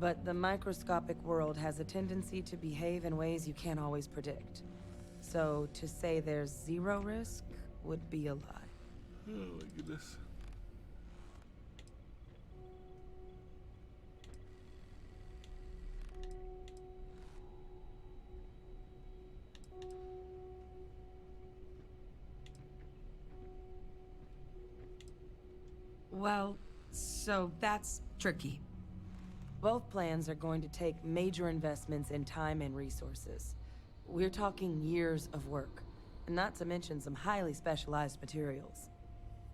But the microscopic world has a tendency to behave in ways you can't always predict. So to say there's zero risk would be a lie. Oh my goodness. Well, so that's tricky. Both plans are going to take major investments in time and resources. We're talking years of work, not to mention some highly specialized materials.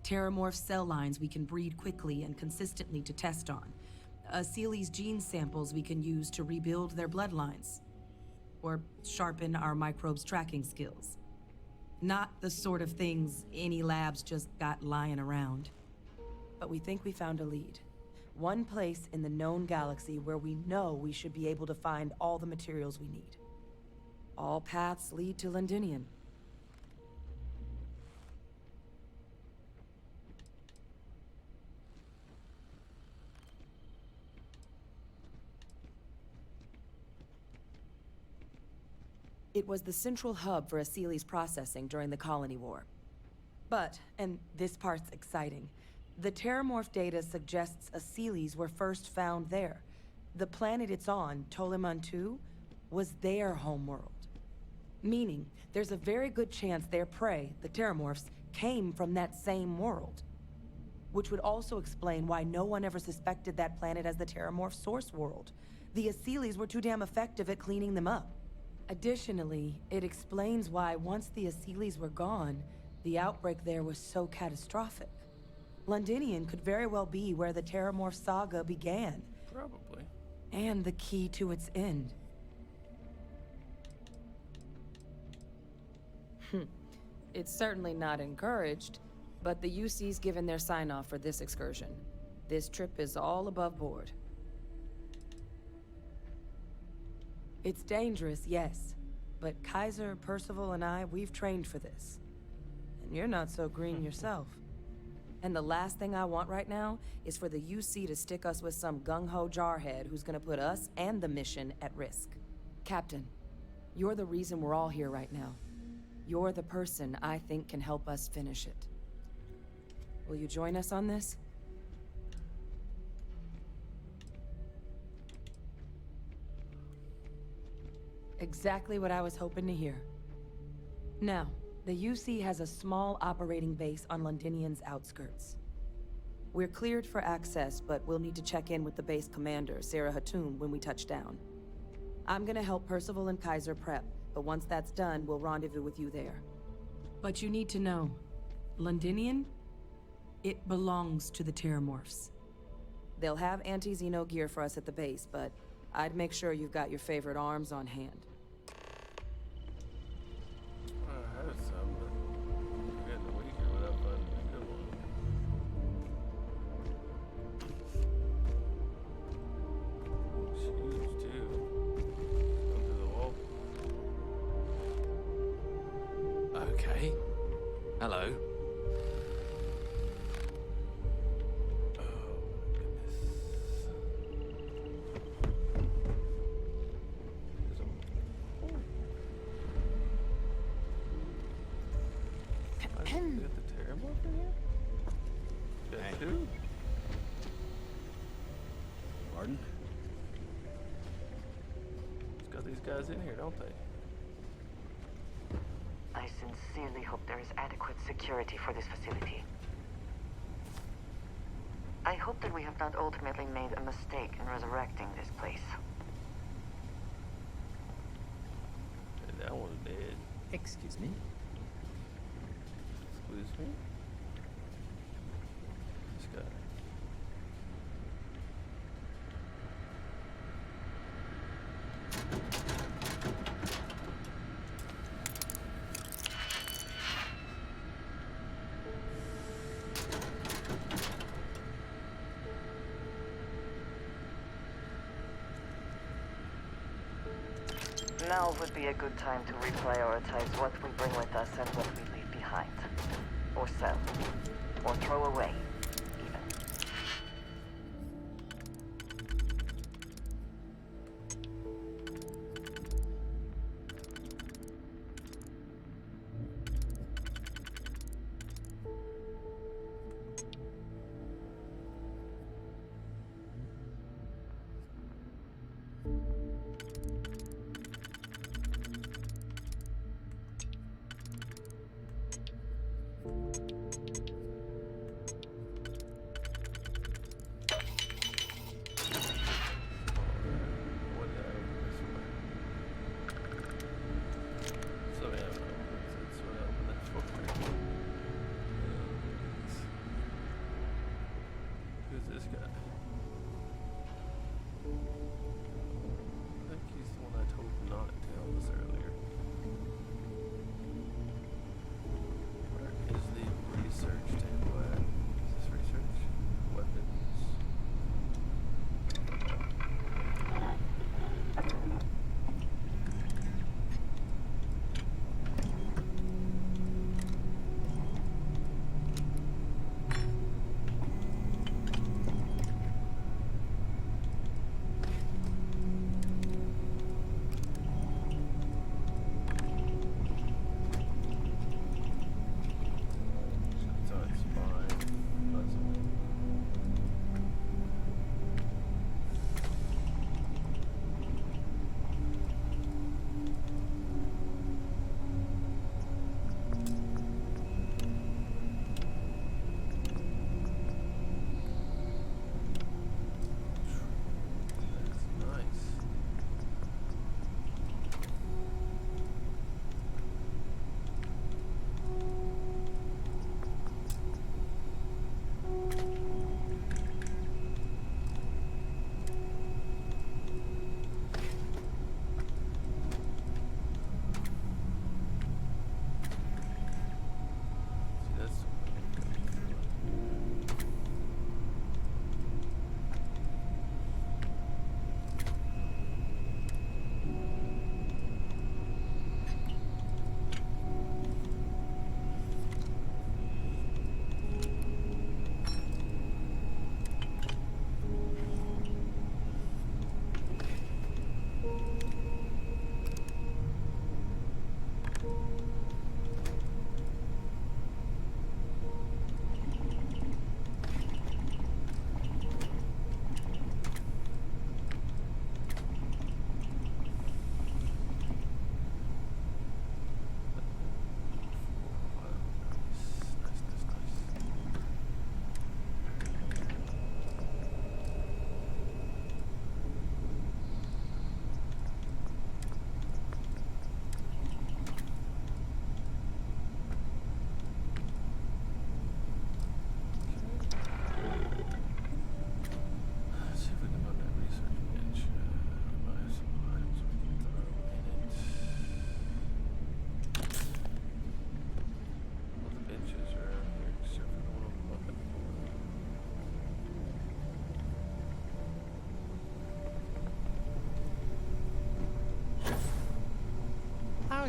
Terramorph cell lines we can breed quickly and consistently to test on. Asylees gene samples we can use to rebuild their bloodlines. Or sharpen our microbes' tracking skills. Not the sort of things any labs just got lying around. But we think we found a lead. One place in the known galaxy where we know we should be able to find all the materials we need. All paths lead to Londinian. It was the central hub for Asylees processing during the Colony War. But, and this part's exciting, the terramorph data suggests Asylees were first found there. The planet it's on, Toliman 2, was their homeworld. Meaning, there's a very good chance their prey, the terramorphs, came from that same world. Which would also explain why no one ever suspected that planet as the terramorph source world. The Asylees were too damn effective at cleaning them up. Additionally, it explains why once the Asylees were gone, the outbreak there was so catastrophic. Londinian could very well be where the Terramorph saga began. Probably. And the key to its end. It's certainly not encouraged, but the UC's given their sign-off for this excursion. This trip is all above board. It's dangerous, yes, but Kaiser, Percival, and I, we've trained for this. And you're not so green yourself. And the last thing I want right now is for the UC to stick us with some gung-ho jarhead who's gonna put us and the mission at risk. Captain, you're the reason we're all here right now. You're the person I think can help us finish it. Will you join us on this? Exactly what I was hoping to hear. Now, the UC has a small operating base on Londinian's outskirts. We're cleared for access, but we'll need to check in with the base commander, Sarah Hatoum, when we touch down. I'm gonna help Percival and Kaiser prep, but once that's done, we'll rendezvous with you there. But you need to know, Londinian, it belongs to the Terramorphs. They'll have anti-Xeno gear for us at the base, but I'd make sure you've got your favorite arms on hand. I had some, but getting weaker without finding a good one. It's huge too. Go through the wall. Okay. Hello. Pardon? It's got these guys in here, don't they? I sincerely hope there is adequate security for this facility. I hope that we have not ultimately made a mistake in resurrecting this place. And that one's dead. Excuse me? Excuse me? This guy. Now would be a good time to reprioritize what we bring with us and what we leave behind. Or sell. Or throw away, even.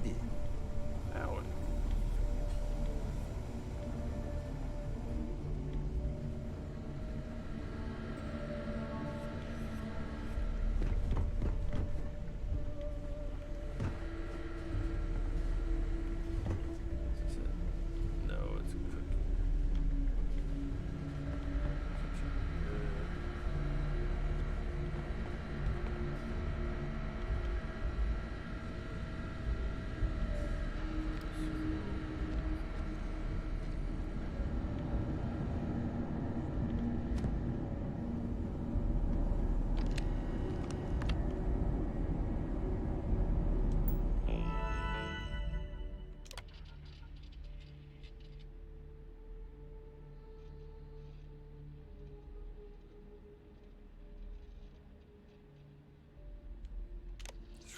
Howdy. Howdy. No, it's a cookie.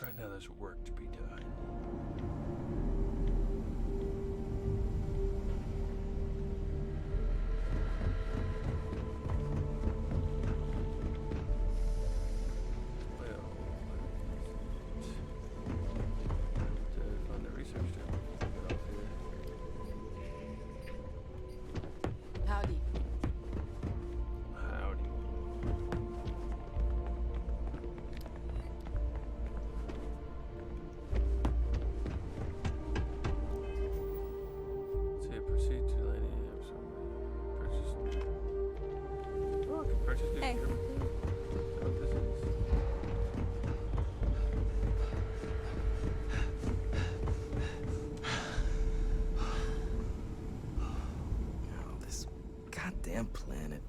Right now there's work to be done. Well, to find the research table. Get off here. Howdy. Howdy. Proceed to lady. Purchase. Oh, I can purchase new gear. Is that what this is? Oh, this goddamn planet.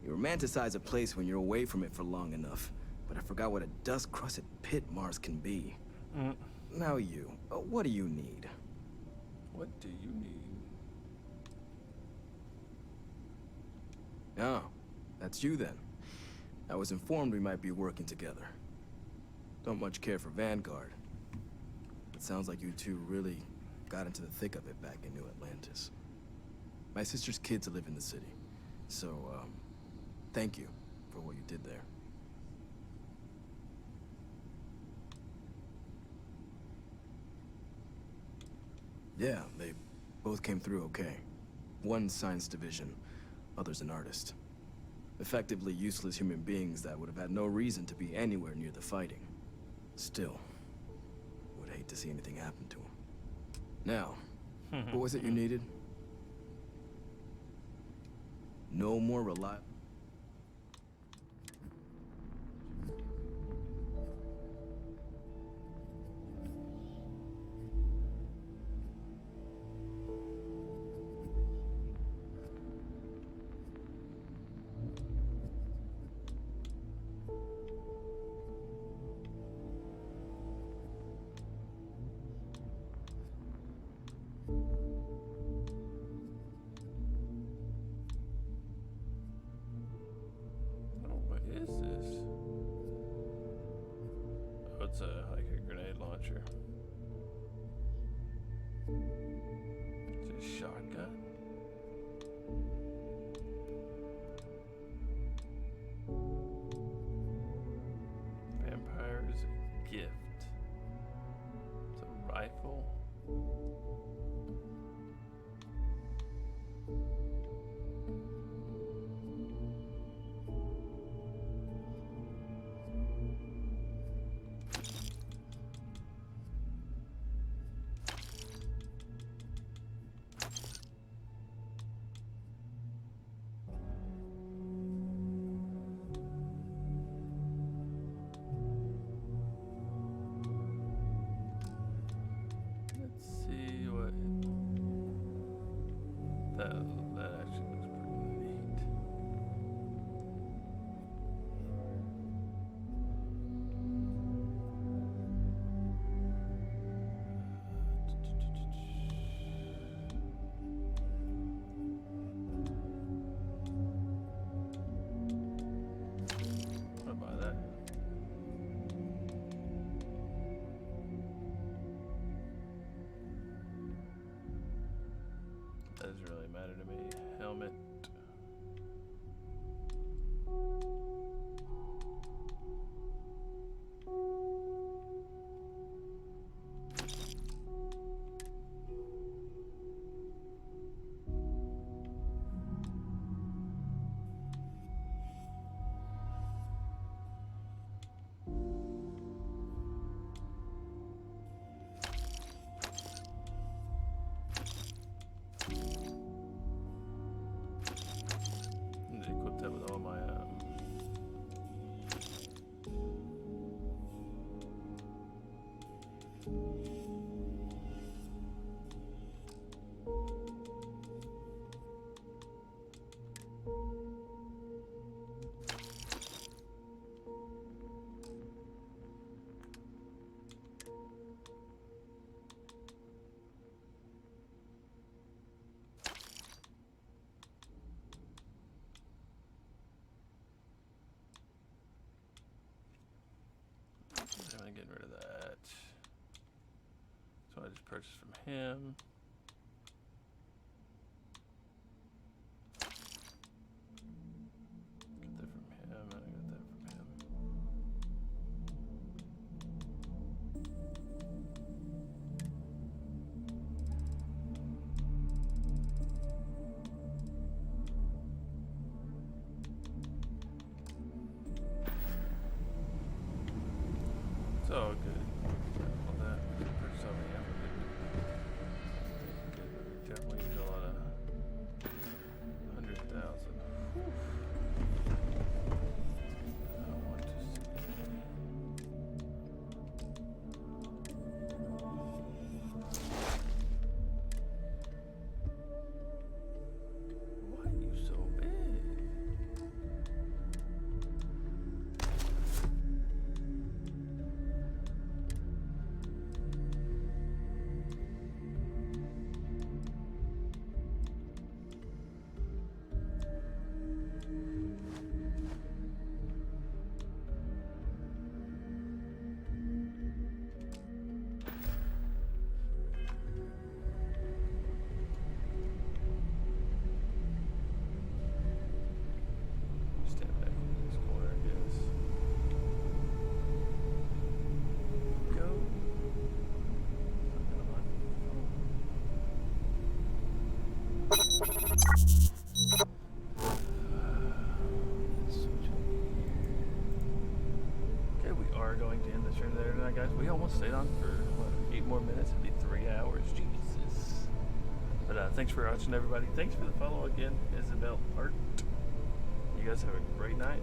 You romanticize a place when you're away from it for long enough, but I forgot what a dust-crusted pit Mars can be. Now you, what do you need? What do you need? Oh, that's you then. I was informed we might be working together. Don't much care for Vanguard. It sounds like you two really got into the thick of it back in New Atlantis. My sister's kids live in the city, so, thank you for what you did there. Yeah, they both came through okay. One science division, other's an artist. Effectively useless human beings that would have had no reason to be anywhere near the fighting. Still, would hate to see anything happen to them. Now, what was it you needed? No more reliable. It's like a grenade launcher. It's a shotgun. Vampire's gift. It's a rifle. That actually looks pretty neat. I'll buy that. That doesn't really matter to me. just purchased from him. Got that from him, and I got that from him. It's all good. All that. Purchase all the ammo. Definitely need a lot of 100,000. I want to see. Why are you so big? Stand back in this corner, I guess. Go. Something on my phone. Okay, we are going to end the stream there tonight, guys. We almost stayed on for, what, 8 more minutes? It'd be 3 hours. Jesus. But thanks for watching, everybody. Thanks for the follow again, Isabel Art. You guys have a great night.